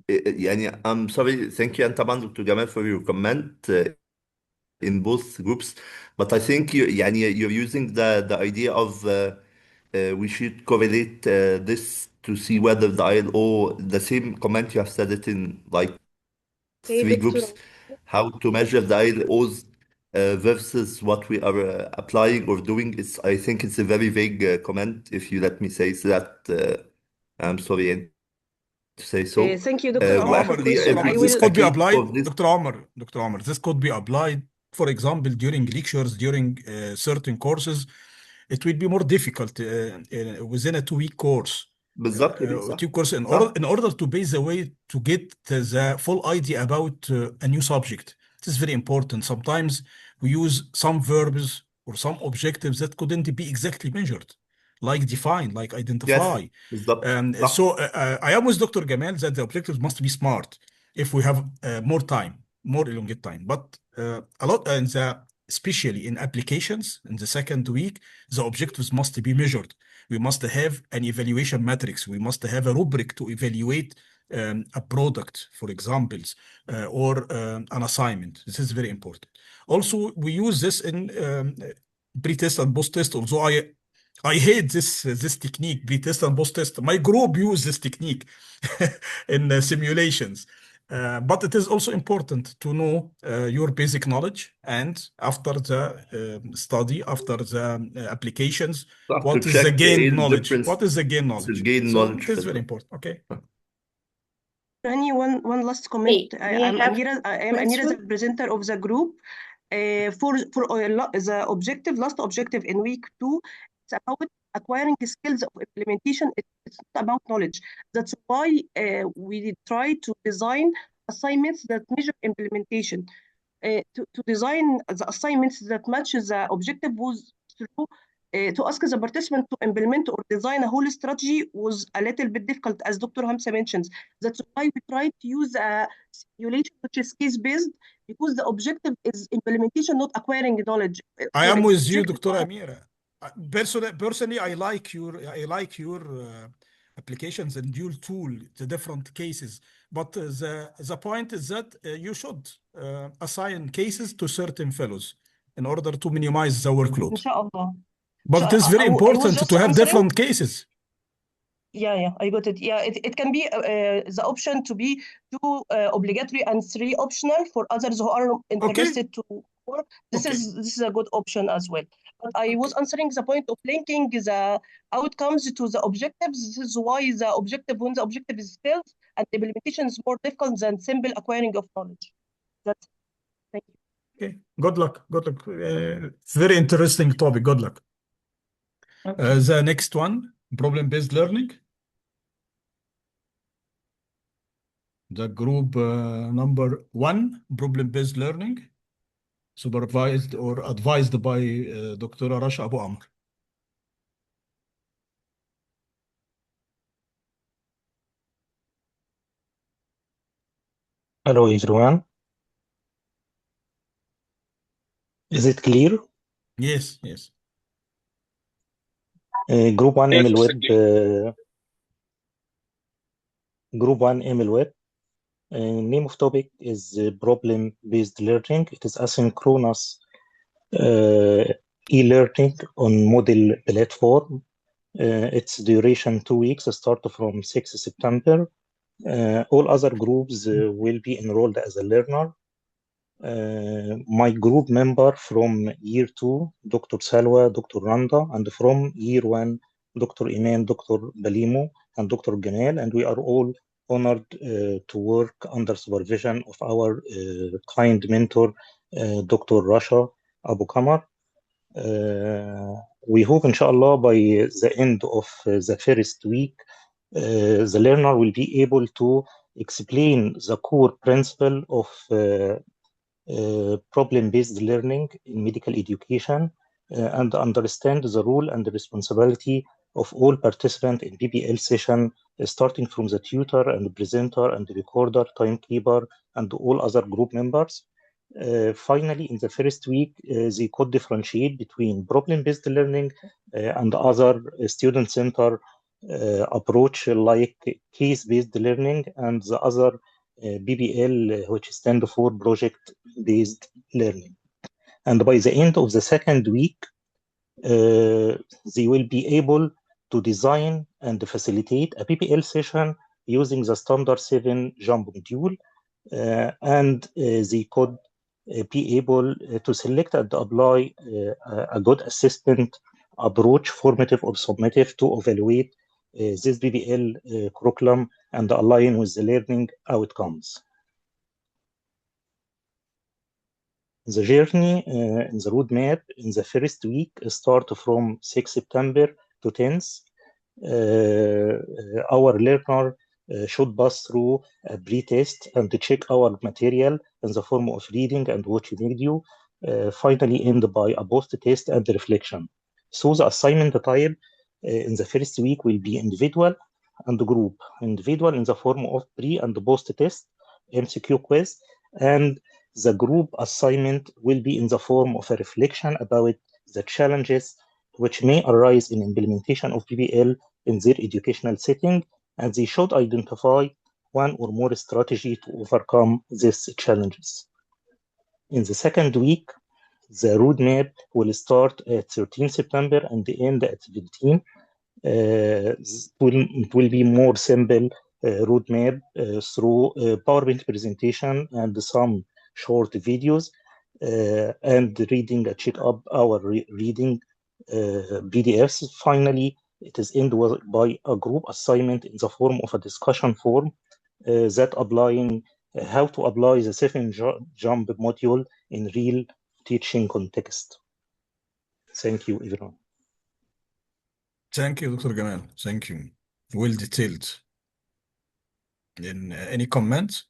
يعني I'm sorry, thank you and طبعا دكتور جمال for your comment in both groups, but I think you're using the idea of we should correlate this to see whether the ILO, the same comment you have said it in like Okay, three Dr. groups, how to measure the ILOs versus what we are applying or doing. I think it's a very vague comment, if you let me say that. I'm sorry to say so. Thank you, Dr. Omar, for Actually, question. if I it This is will. a could be case applied, of this, Dr. Omar, this could be applied, for example, during lectures, during certain courses. It will be more difficult within a 2-week course. بالظبط كده صح 2 course in صح order to pave the way to get the full idea about a new subject. It is very important. Sometimes we use some verbs or some objectives that couldn't be exactly measured, like define, like identify. Yes بالظبط صح So I am with Dr. Gamal that the objectives must be smart if we have more time, more elongate time. But a lot, especially in applications, in the second week, the objectives must be measured. We must have an evaluation matrix. We must have a rubric to evaluate a product, for examples, or an assignment. This is very important. Also, we use this in pre-test and post-test, although I hate this technique, pre-test and post-test. My group use this technique in simulations. But it is also important to know your basic knowledge, and after the study, after the applications, صح what to is the check gained ايه knowledge? الديفرنس What is the gained knowledge? gain So knowledge it is في very important. Okay. Any one last comment. Hey, we have I am Amira, the question. presenter of the group. For the objective, last objective in week 2, it's about acquiring skills of implementation. It's not about knowledge. That's why we try to design assignments that measure implementation. To design the assignments that match the objective was through to ask the participant to implement or design a whole strategy was a little bit difficult, as Dr. Hamza mentions. That's why we tried to use a simulation which is case-based, because the objective is implementation, not acquiring knowledge. I am with you, Objective Dr. Amira. Personally, I like your applications and dual tool, the different cases. But the point is that you should assign cases to certain fellows in order to minimize the workload. Inshallah. But it is very I was important just to have answering. different cases. Yeah, I got it. Yeah, it can be the option to be 2 obligatory and 3 optional for others who are interested to work. This is a good option as well. But I was answering the point of linking the outcomes to the objectives. This is why the objective, when the objective is skills and implementation is more difficult than simple acquiring of knowledge. That's thank you. Okay, good luck. Good luck. It's very interesting topic. Good luck. The next one, problem-based learning. The group number 1, problem-based learning, supervised or advised by Dr. Rasha Abu Amr. Hello, everyone. Is it clear? Yes. Group 1 Yes, ML Web. exactly. Group 1 ML Web. Name of topic is problem-based learning. It is asynchronous e-learning on Moodle platform. Its duration 2 weeks, start from 6 September. All other groups will be enrolled as a learner. My group member from year 2, Dr. Salwa, Dr. Randa, and from year 1, Dr. Iman, Dr. Balimo, and Dr. Gamal, and we are all honored to work under supervision of our kind mentor, Dr. Rasha Abu Kamar. We hope, inshallah, by the end of the first week, the learner will be able to explain the core principle of problem-based learning in medical education and understand the role and the responsibility of all participants in PBL session, starting from the tutor and the presenter and the recorder, timekeeper, and all other group members. Finally, in the first week, they could differentiate between problem-based learning and other student-centered approach like case-based learning and the other PBL, which stands for project-based learning. And by the end of the second week, they will be able to design and facilitate a PBL session using the standard 7 jump module, and they could be able to select and apply a good assessment approach, formative or summative, to evaluate this PBL curriculum and align with the learning outcomes. The journey in the roadmap in the first week start from 6 September to 10th. Our learner should pass through a pre-test and check our material in the form of reading and watching video, finally end by a post-test and reflection. So the assignment type in the first week will be individual and group. Individual in the form of pre and post-test MCQ quiz, and the group assignment will be in the form of a reflection about the challenges which may arise in implementation of PBL in their educational setting, and they should identify one or more strategy to overcome these challenges. In the second week, the roadmap will start at 13 September and end at 15. It will be more simple roadmap through PowerPoint presentation and some short videos, and reading check up our reading PDFs. Finally, it is ended by a group assignment in the form of a discussion forum that applying how to apply the 7 jump module in real teaching context. Thank you, everyone. Thank you, Dr. Gamal. Thank you. Well detailed. Any comments?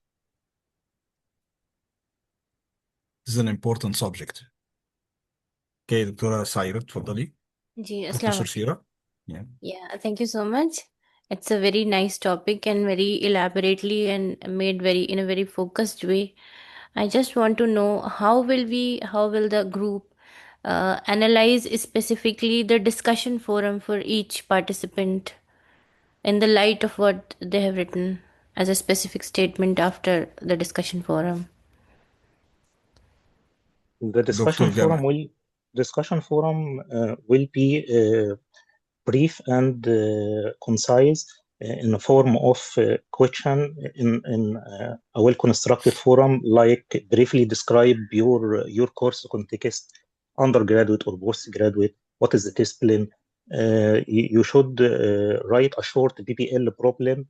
This is an important subject. Okay, Dr. Saira, تفضلي. Ji, Professor Assalamu Sira. Yeah. Yeah, thank you so much. It's a very nice topic and very elaborately and made in a very focused way. I just want to know how will the group analyze specifically the discussion forum for each participant in the light of what they have written as a specific statement after the discussion forum. The discussion forum will be brief and concise in the form of question in a well-constructed forum, like briefly describe your course context, undergraduate or postgraduate, what is the discipline. You should write a short PBL problem,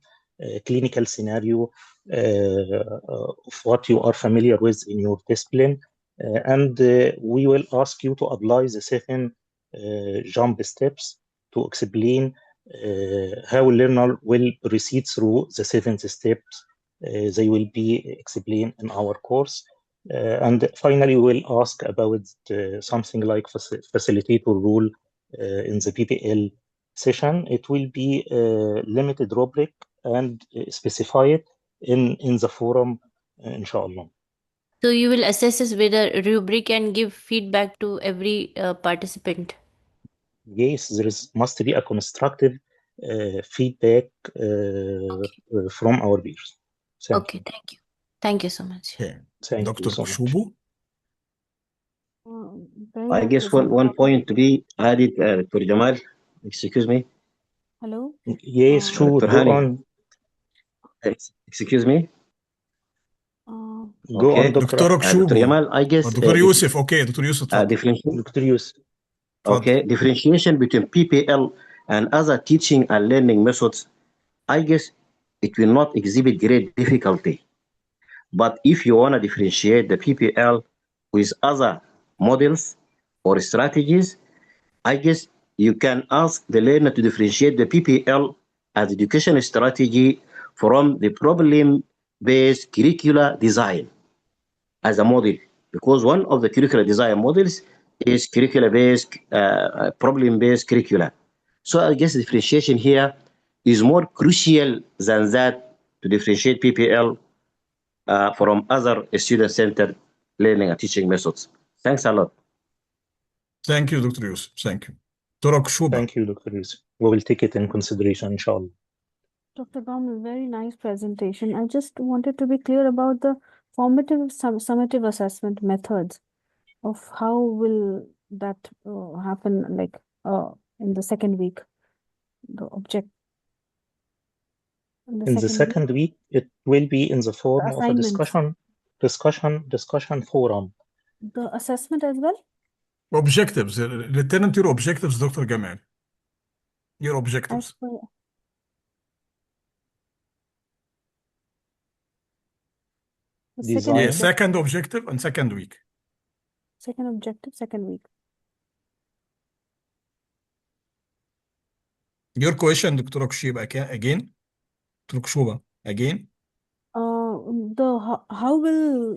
clinical scenario of what you are familiar with in your discipline, and we will ask you to apply the 7 jump steps to explain how a learner will proceed through the 7 steps. They will be explained in our course. And finally, we will ask about something like facilitator role in the PBL session. It will be a limited rubric and specified in the forum, inshallah. So you will assess us with a rubric and give feedback to every participant. Yes, there must be a constructive feedback from our peers. Thank you. Thank you so much. Okay. Thank Dr. you so much. Shubu. I guess one point to be added, Dr. Jamal. Excuse me. Hello. Yes, sure. Dr. Go Hani. on. Excuse me. Go on, Dr. Dr. Dr. Jamal, I guess. Dr. Yusuf. Okay, Dr. Yusuf. Dr. Yusuf. Okay, differentiation between PPL and other teaching and learning methods, I guess it will not exhibit great difficulty. But if you want to differentiate the PPL with other models or strategies, I guess you can ask the learner to differentiate the PPL as education strategy from the problem-based curricular design as a model, because one of the curricular design models is curricular-based, problem-based curricula. So I guess differentiation here is more crucial than that to differentiate PPL from other student-centered learning and teaching methods. Thanks a lot. Thank you, Dr. Yusuf. Thank you. Dr. Shuba. Thank you, Dr. Yusuf. we will take it in consideration, inshallah. Dr. Gamal, very nice presentation. I just wanted to be clear about the formative summative assessment methods of how will that happen, like in the second week, the object. In the second week, it will be in the form of a discussion forum. The assessment as well? Objectives. Return to your objectives, Dr. Gamal. Your objectives. Design. Second objective and second week. Second objective, second week. Your question, Dr. Kushiba, again? Dr. Kushuba, again? How will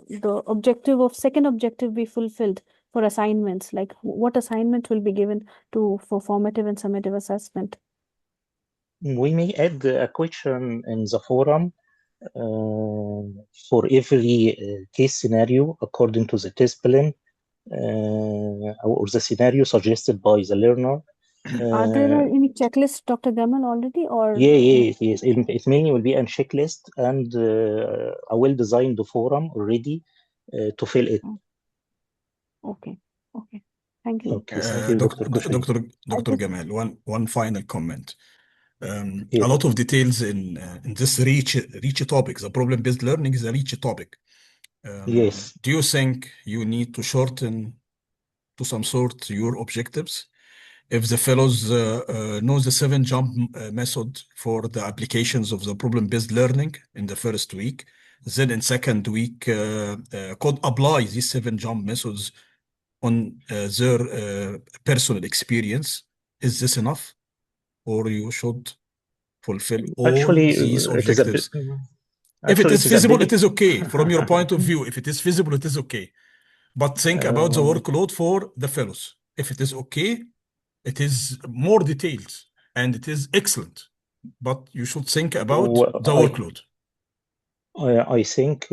the second objective be fulfilled for assignments? Like what assignment will be given for formative and summative assessment? We may add a question in the forum for every case scenario according to the test plan or the scenario suggested by the learner. Are there any checklists, Dr. Gamal, already? Or yes. It mainly will be a checklist and a well-designed forum already to fill it. Okay. Thank you. Okay, thank you, Dr. Gamal, one final comment. A lot of details in this reach topic. The problem-based learning is a reach topic. Yes. Do you think you need to shorten to some sort your objectives? If the fellows know the 7-jump method for the applications of the problem-based learning in the first week, then in second week could apply these 7-jump methods on their personal experience, is this enough? Or you should fulfill all these objectives? If it is feasible, it is okay. From your point of view, if it is feasible, it is okay. But think about the workload for the fellows. If it is okay, it is more details and it is excellent. But you should think about the workload. I think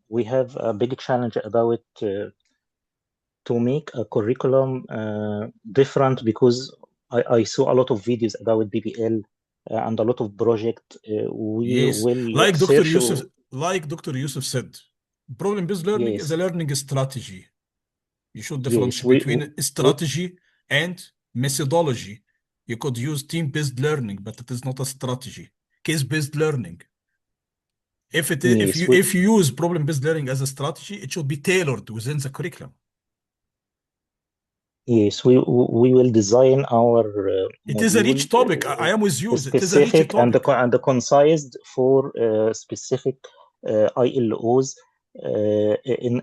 we have a big challenge about to make a curriculum different, because I saw a lot of videos about BBL and a lot of projects. Like Dr. Yusuf said, problem-based learning is a learning strategy. You should differentiate between strategy and methodology. You could use team-based learning, but it is not a strategy. Case-based learning. If you use problem-based learning as a strategy, it should be tailored within the curriculum. Yes, we will design our it is a rich topic. I am with you. Specific it is a rich topic. and concised for specific ILOs in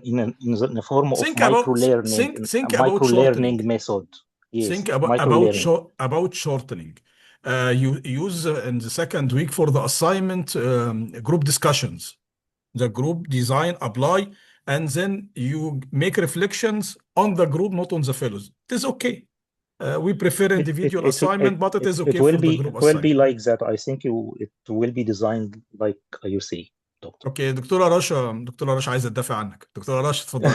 the form of micro-learning method. Yes, think about shortening. You use in the second week for the assignment group discussions. The group design, apply, and then you make reflections on the group, not on the fellows. It is okay. We prefer individual assignment, but it is okay for the group assignment. It will be like that. I think it will be designed like you say, Doctor. Okay, دكتورة رشا عايزة تدافع عنك. دكتورة رشا اتفضلي.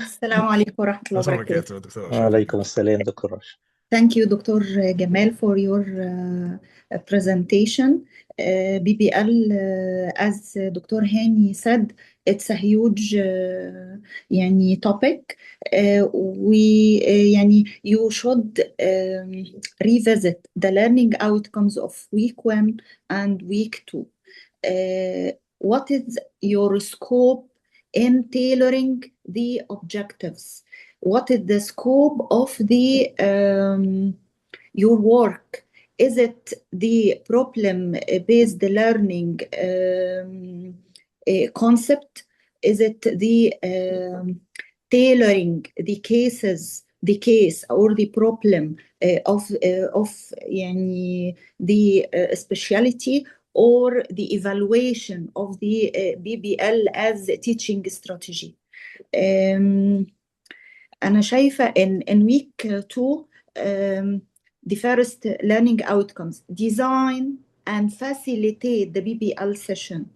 السلام عليكم ورحمة الله وبركاته. وعليكم السلام دكتور رشا. Thank you, Dr. Gamal, for your presentation. BBL, as Dr. Hani said, it's a huge topic. You should revisit the learning outcomes of week 1 and week 2. What is your scope in tailoring the objectives? What is the scope of the your work? Is it the problem-based learning concept? Is it the tailoring the case or the problem of the specialty, or the evaluation of the BBL as a teaching strategy? أنا شايفة in week 2 the first learning outcomes: design and facilitate the BBL session.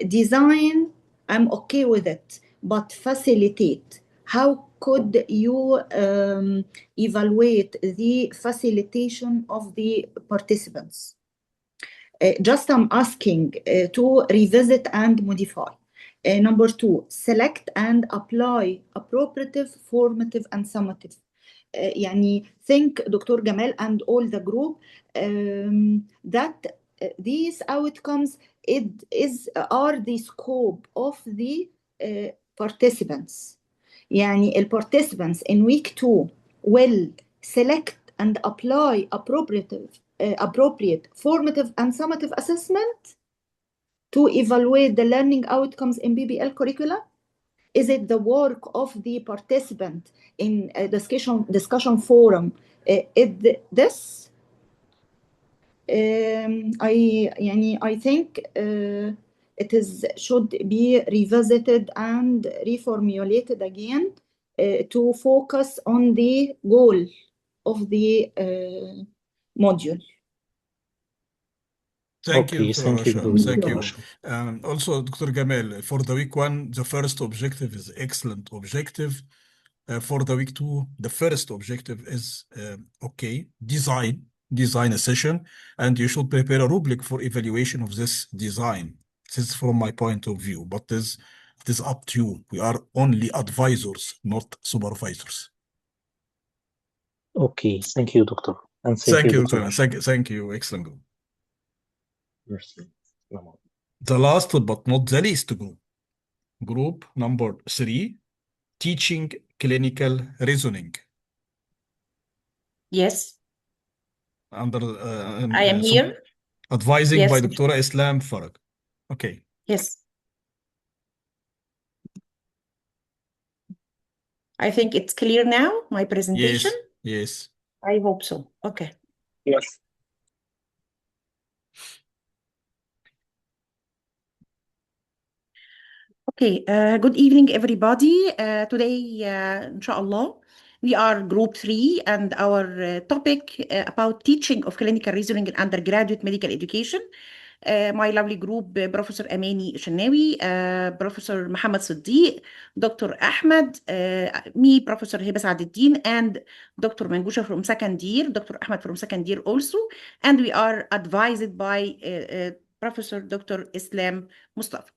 Design, I'm okay with it, but facilitate. How could you evaluate the facilitation of the participants? Just I'm asking to revisit and modify. Number 2, select and apply appropriate, formative, and summative. يعني think Dr. Gamal and all the group that these outcomes are the scope of the participants. يعني participants in week 2 will select and apply appropriate formative and summative assessment to evaluate the learning outcomes in BBL curricula? Is it the work of the participant in a discussion forum? This? I think it should be revisited and reformulated again to focus on the goal of the module. Thank you, Okay, Dr. thank you, Rasha. Dr. Thank you. Rasha. Also, Dr. Gamal, for the week 1, the first objective is excellent objective. For the week 2, the first objective is okay, design a session, and you should prepare a rubric for evaluation of this design. This is from my point of view, but it is up to you. We are only advisors, not supervisors. Okay, thank you, Doctor. And thank Thank you, you, Dr. Dr. Rasha. Thank you. Excellent group. Merci. No. The last but not the least group number 3, teaching clinical reasoning. Yes, Under I am here. advising Yes, by Dr. Islam Farag. Okay. yes. I think it's clear now, my presentation. Yes. I hope so. Okay. Yes. Okay, good evening, everybody. Today, inshallah, we are group 3, and our topic about teaching of clinical reasoning in undergraduate medical education. My lovely group, Professor Amani Shanawi, Professor Muhammad Siddiq, Dr. Ahmed, me, Professor Hiba Saaduddin, and Dr. Mangusha from second year, Dr. Ahmed from second year also, and we are advised by Professor Dr. Islam Mustafa.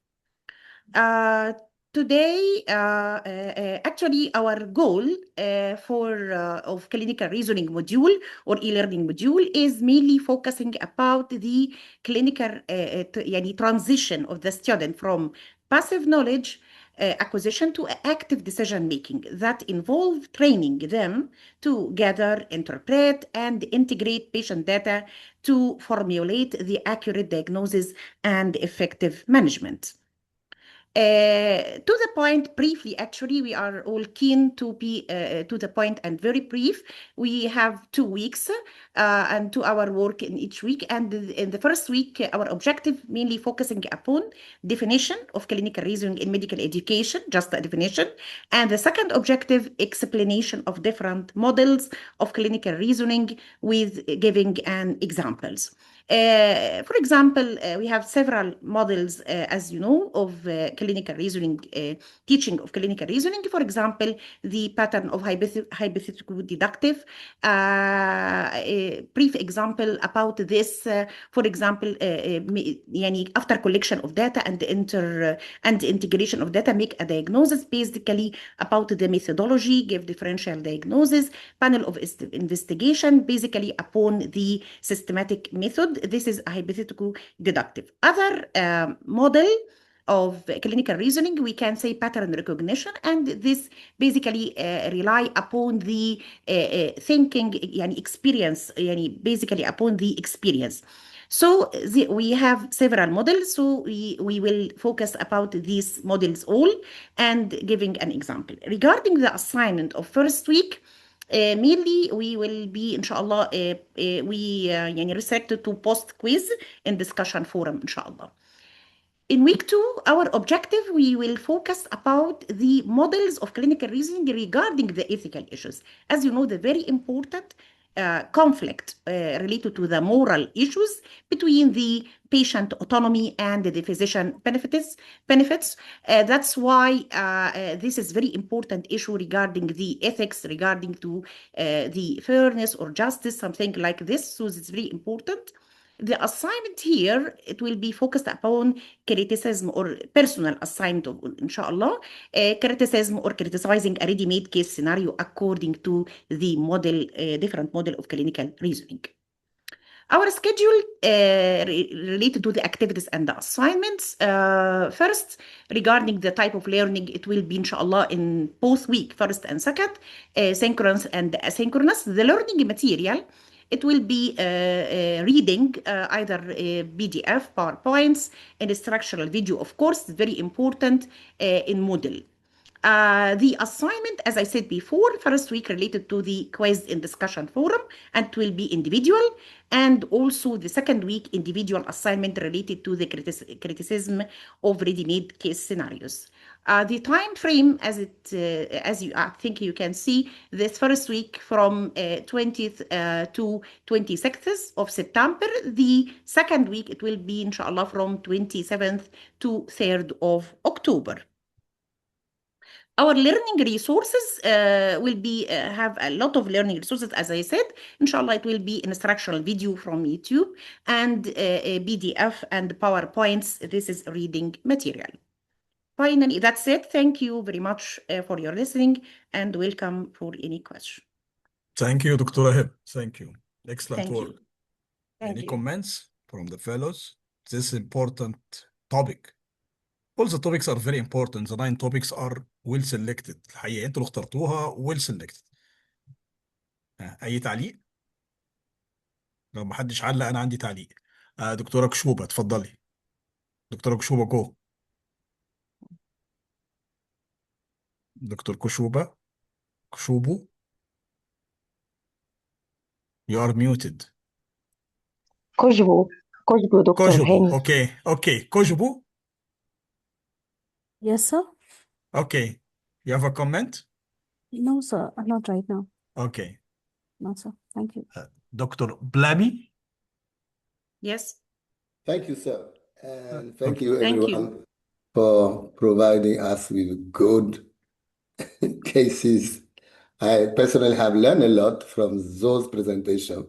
Today, actually, our goal of clinical reasoning module or e-learning module is mainly focusing about the clinical transition of the student from passive knowledge acquisition to active decision making that involve training them to gather, interpret, and integrate patient data to formulate the accurate diagnosis and effective management. To the point, briefly, actually, we are all keen to be to the point and very brief. We have 2 weeks and 2 hour work in each week. And in the first week, our objective mainly focusing upon definition of clinical reasoning in medical education, just a definition. And the second objective, explanation of different models of clinical reasoning with giving examples. For example, we have several models, as you know, of clinical reasoning, teaching of clinical reasoning. For example, the pattern of hypothetical deductive. A brief example about this, for example, after collection of data and integration of data, make a diagnosis basically about the methodology, give differential diagnosis, panel of investigation, basically upon the systematic method. This is a hypothetical deductive. Other model of clinical reasoning, we can say pattern recognition, and this basically rely upon the thinking, experience, basically upon the experience. So we have several models, so we will focus about these models all and giving an example. Regarding the assignment of first week, mainly we will be inshallah restricted to post quiz and discussion forum inshallah. In week 2, our objective, we will focus about the models of clinical reasoning regarding the ethical issues. As you know, the very important conflict related to the moral issues between the patient autonomy and the physician benefits. That's why this is very important issue regarding the ethics, regarding to the fairness or justice, something like this. So it's very important. The assignment here, it will be focused upon criticism or personal assignment, inshallah, criticism or criticizing a ready-made case scenario according to the model, different model of clinical reasoning. Our schedule related to the activities and the assignments. First, regarding the type of learning, it will be, inshallah, in both week, first and second, synchronous and asynchronous. The learning material, it will be reading either PDF, PowerPoints, and instructional video, of course, very important in Moodle. The assignment, as I said before, first week related to the quiz and discussion forum, and it will be individual. And also the second week, individual assignment related to the criticism of ready-made case scenarios. The time frame, as I think you can see, this first week from 20th to 26th of September. The second week, it will be, inshallah, from 27th to 3rd of October. Our learning resources will be have a lot of learning resources, as I said. Inshallah, it will be instructional video from YouTube and a PDF and PowerPoints. This is reading material. Finally, that's it. Thank you very much for your listening and welcome for any question. Thank you, Dr. Heb. Thank you. Excellent Thank work. you. Thank Any you. comments from the fellows? This important topic. All the topics are very important. The 9 topics are well selected. الحقيقة انتوا اللي اخترتوها well selected. أي تعليق؟ لو ما حدش علق أنا عندي تعليق. دكتورة كشوبة اتفضلي. دكتورة كشوبة جو. دكتور كشوبة. كشوبو. You are muted. كوجبو دكتور كوجبو. هاني. Okay. كوجبو. Yes, sir. Okay. You have a comment? No, sir. Not right now. Okay. No, sir. Thank you. Dr. Blamy? Yes. Thank you, sir. And thank Okay. you, Thank everyone, you. for providing us with good cases. I personally have learned a lot from those presentations.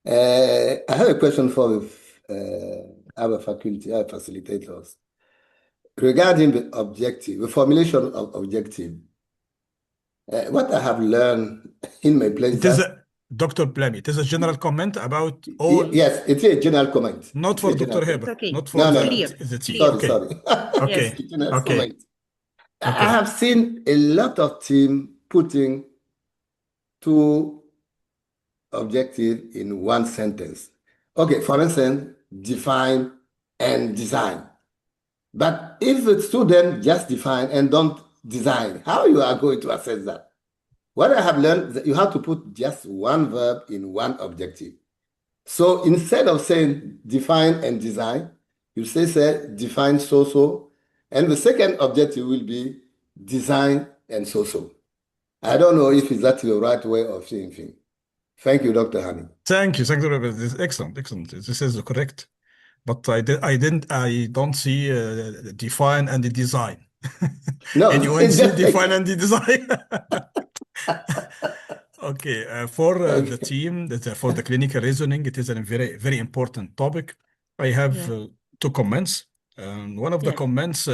I have a question for our faculty, our facilitators. Regarding the objective, the formulation of objective, what I have learned in my place It is that Dr. Blamy. It is a general comment about all. yes, it's a general comment. Not It's for a general Dr. comment. Heber. Okay. Not for No, the, no, Clear. the team. Clear. Okay. sorry. Okay. Yes. It's a general Okay. comment. I Okay. have seen a lot of teams putting 2 objectives in one sentence. Okay, for instance, define and design. But if the student just define and don't design, how you are going to assess that? What I have learned that you have to put just one verb in one objective. So instead of saying define and design, you say define so-so, and the second objective will be design and so-so. I don't know if that's the right way of seeing things. Thank you, Dr. Hani. Thank you. Thank you. This is excellent. This is correct. But I don't see define and the design. No, Anyone it's see just define and the design? Okay, for the okay. team, for the clinical reasoning, it is a very, very important topic. I have Yeah. 2 comments. One of the Yes. comments,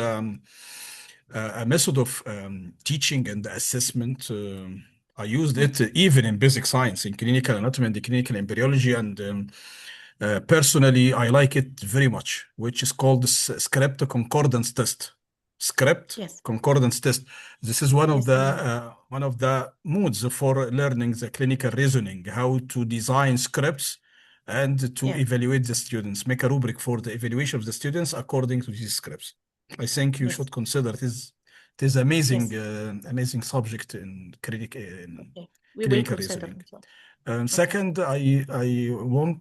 a method of teaching and assessment. I used it even in basic science, in clinical anatomy and clinical embryology, and personally, I like it very much, which is called the script concordance test. Script Yes. concordance test. This is one of Yes. the modes for learning the clinical reasoning, how to design scripts and to Yeah. evaluate the students, make a rubric for the evaluation of the students according to these scripts. I think you Yes. should consider it is amazing, Yes. amazing subject in Okay. We will clinical consider reasoning. it. And Okay. second, I want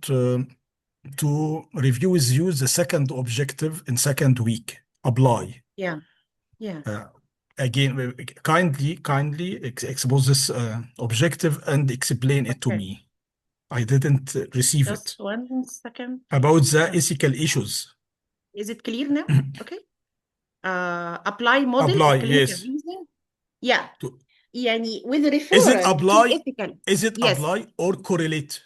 to review with you the second objective in second week. Apply. Yeah. Yeah. Again, kindly expose this objective and explain it to Okay. me. I didn't receive it. Just 1 second. About the ethical issues. Is it clear now? Okay. Apply model Apply, of clinical yes. reasoning. Yeah. To- يعني with Is it referral to apply? ethical. Is it Yes. apply or correlate?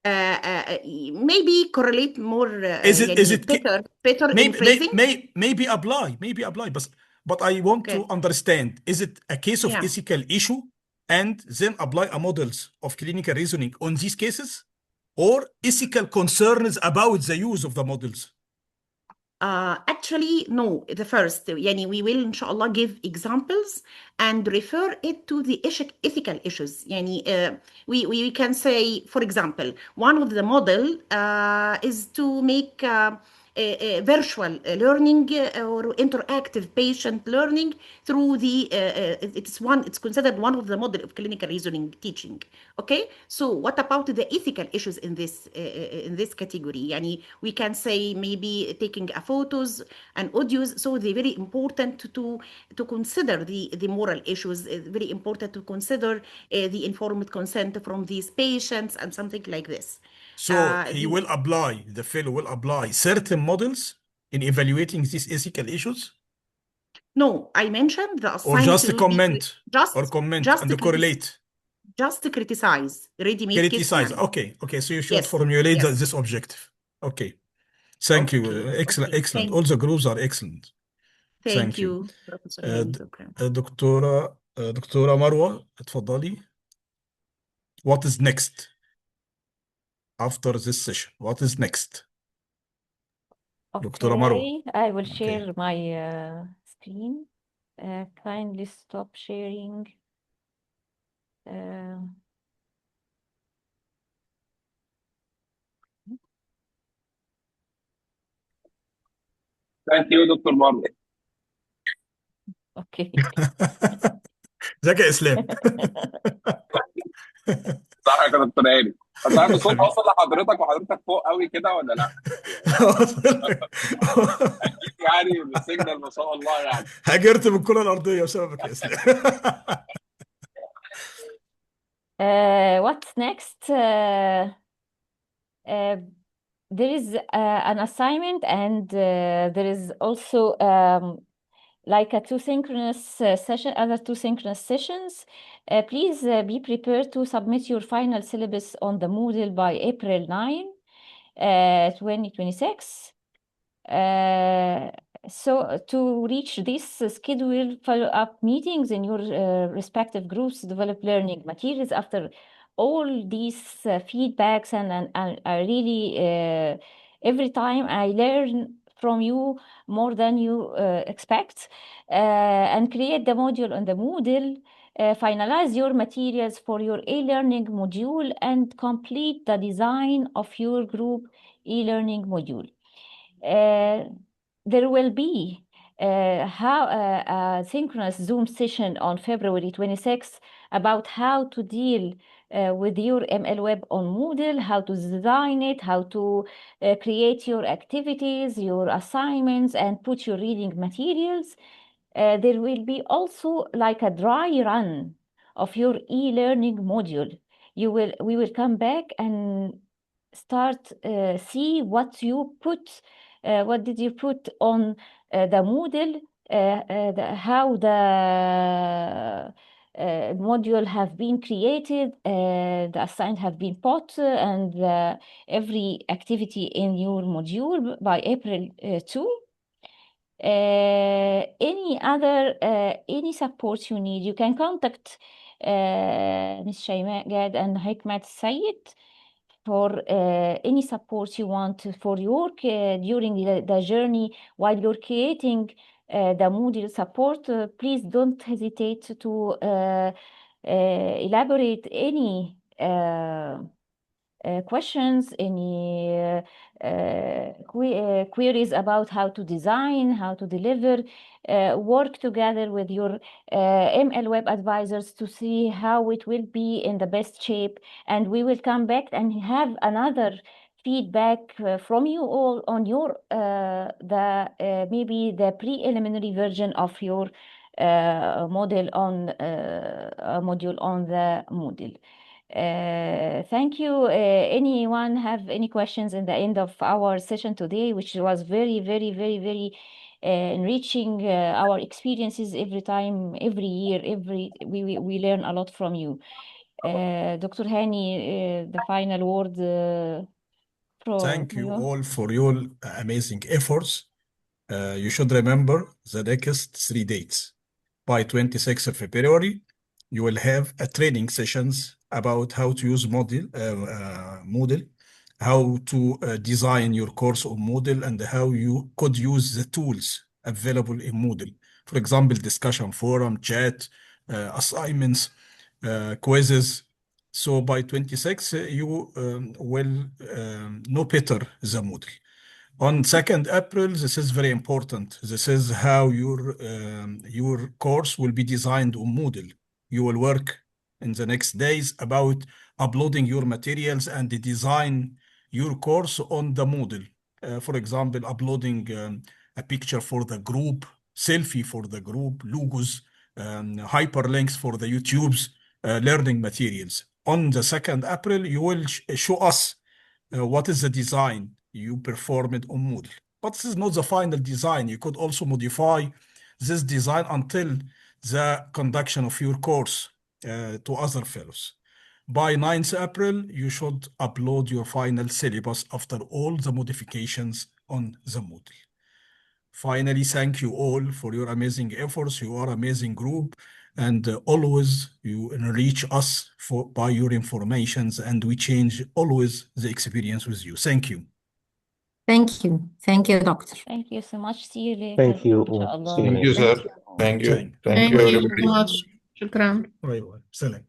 Maybe correlate more Is it يعني better in phrasing. maybe apply, but I want to Okay. understand, is it a case of Yeah. ethical issue and then apply a models of clinical reasoning on these cases, or ethical concerns about the use of the models? Actually, no, the first. يعني we will إن شاء الله give examples and refer it to the ethical issues. يعني we can say, for example, one of the model is to make virtual learning or interactive patient learning through the it's considered one of the model of clinical reasoning teaching. Okay, so what about the ethical issues in this category? يعني we can say maybe taking photos and audios, so they're very important to consider the moral issues. Very important to consider the informed consent from these patients and something like this. So the fellow will apply certain models in evaluating these ethical issues? No, I mentioned the Or assignment just will be comment just and correlate? Just to criticize ready-made kits. Criticize. يعني. Okay. So you should Yes, formulate yes. this objective. Okay. Thank you. Excellent. Okay. Excellent. All the groups are excellent. Thank you. Professor Hani. دكتورة مروة اتفضلي. What is next after this session? What is next? دكتورة مروة. Okay, I will share my screen. Kindly stop sharing. Thank you, Dr. Marley. Okay. ازيك يا اسلام؟ صح يا دكتور هاني. بس عارف الصوت واصل لحضرتك وحضرتك فوق قوي كده ولا لا؟ اكيد يعني بالسيجنال ما شاء الله يعني. هاجرت من الكرة الأرضية بسببك يا اسلام. What's next? There is an assignment, and there is also like a two synchronous sessions. Please be prepared to submit your final syllabus on the Moodle by April 9, 2026. So to reach this schedule follow-up meetings in your respective groups, develop learning materials after all these feedbacks, and I really every time I learn from you more than you expect, and create the module on the Moodle. Finalize your materials for your e-learning module and complete the design of your group e-learning module. There will be a synchronous Zoom session on February 26th about how to deal with your ML Web on Moodle, how to design it, how to create your activities, your assignments, and put your reading materials. There will be also like a dry run of your e-learning module. We will come back and start see what you put, what did you put on the Moodle, how the module have been created, the assignment have been put, and every activity in your module by April 2. Any support you need, you can contact Ms. Shayma Gad and Hikmat Sayed for any support you want for your work during the journey while you're creating the Moodle support. Please don't hesitate to elaborate any questions, any queries about how to design, how to deliver, work together with your ML Web advisors to see how it will be in the best shape. And we will come back and have another feedback from you all on your maybe the preliminary version of your module on the Moodle. Thank you. Anyone have any questions in the end of our session today, which was very, very, very, very enriching our experiences every time, every year, we learn a lot from you. Dr. Hani, the final word from Thank you you. all for your amazing efforts. You should remember the next 3 dates. By 26th of February, you will have a training sessions about how to use Moodle, how to design your course on Moodle, and how you could use the tools available in Moodle. For example, discussion forum, chat, assignments, quizzes. So by 26, you will know better the Moodle. On 2nd April, this is very important. This is how your course will be designed on Moodle. You will work in the next days about uploading your materials and design your course on the Moodle. For example, uploading a picture for the group, selfie for the group, logos, hyperlinks for the YouTube's learning materials. On the 2nd April, you will show us what is the design you performed on Moodle. But this is not the final design. You could also modify this design until the conduction of your course to other fellows. By 9th April, you should upload your final syllabus after all the modifications on the Moodle. Finally, thank you all for your amazing efforts. You are an amazing group, and always you enrich us by your informations, and we change always the experience with you. Thank you. Thank you. Thank you, Doctor. Thank you so much. See you later. Thank you all. Inshallah. See you Thank you, later. sir. Thank you. Thank Thank you, you everybody. so much. شكرا. Bye bye. Salam.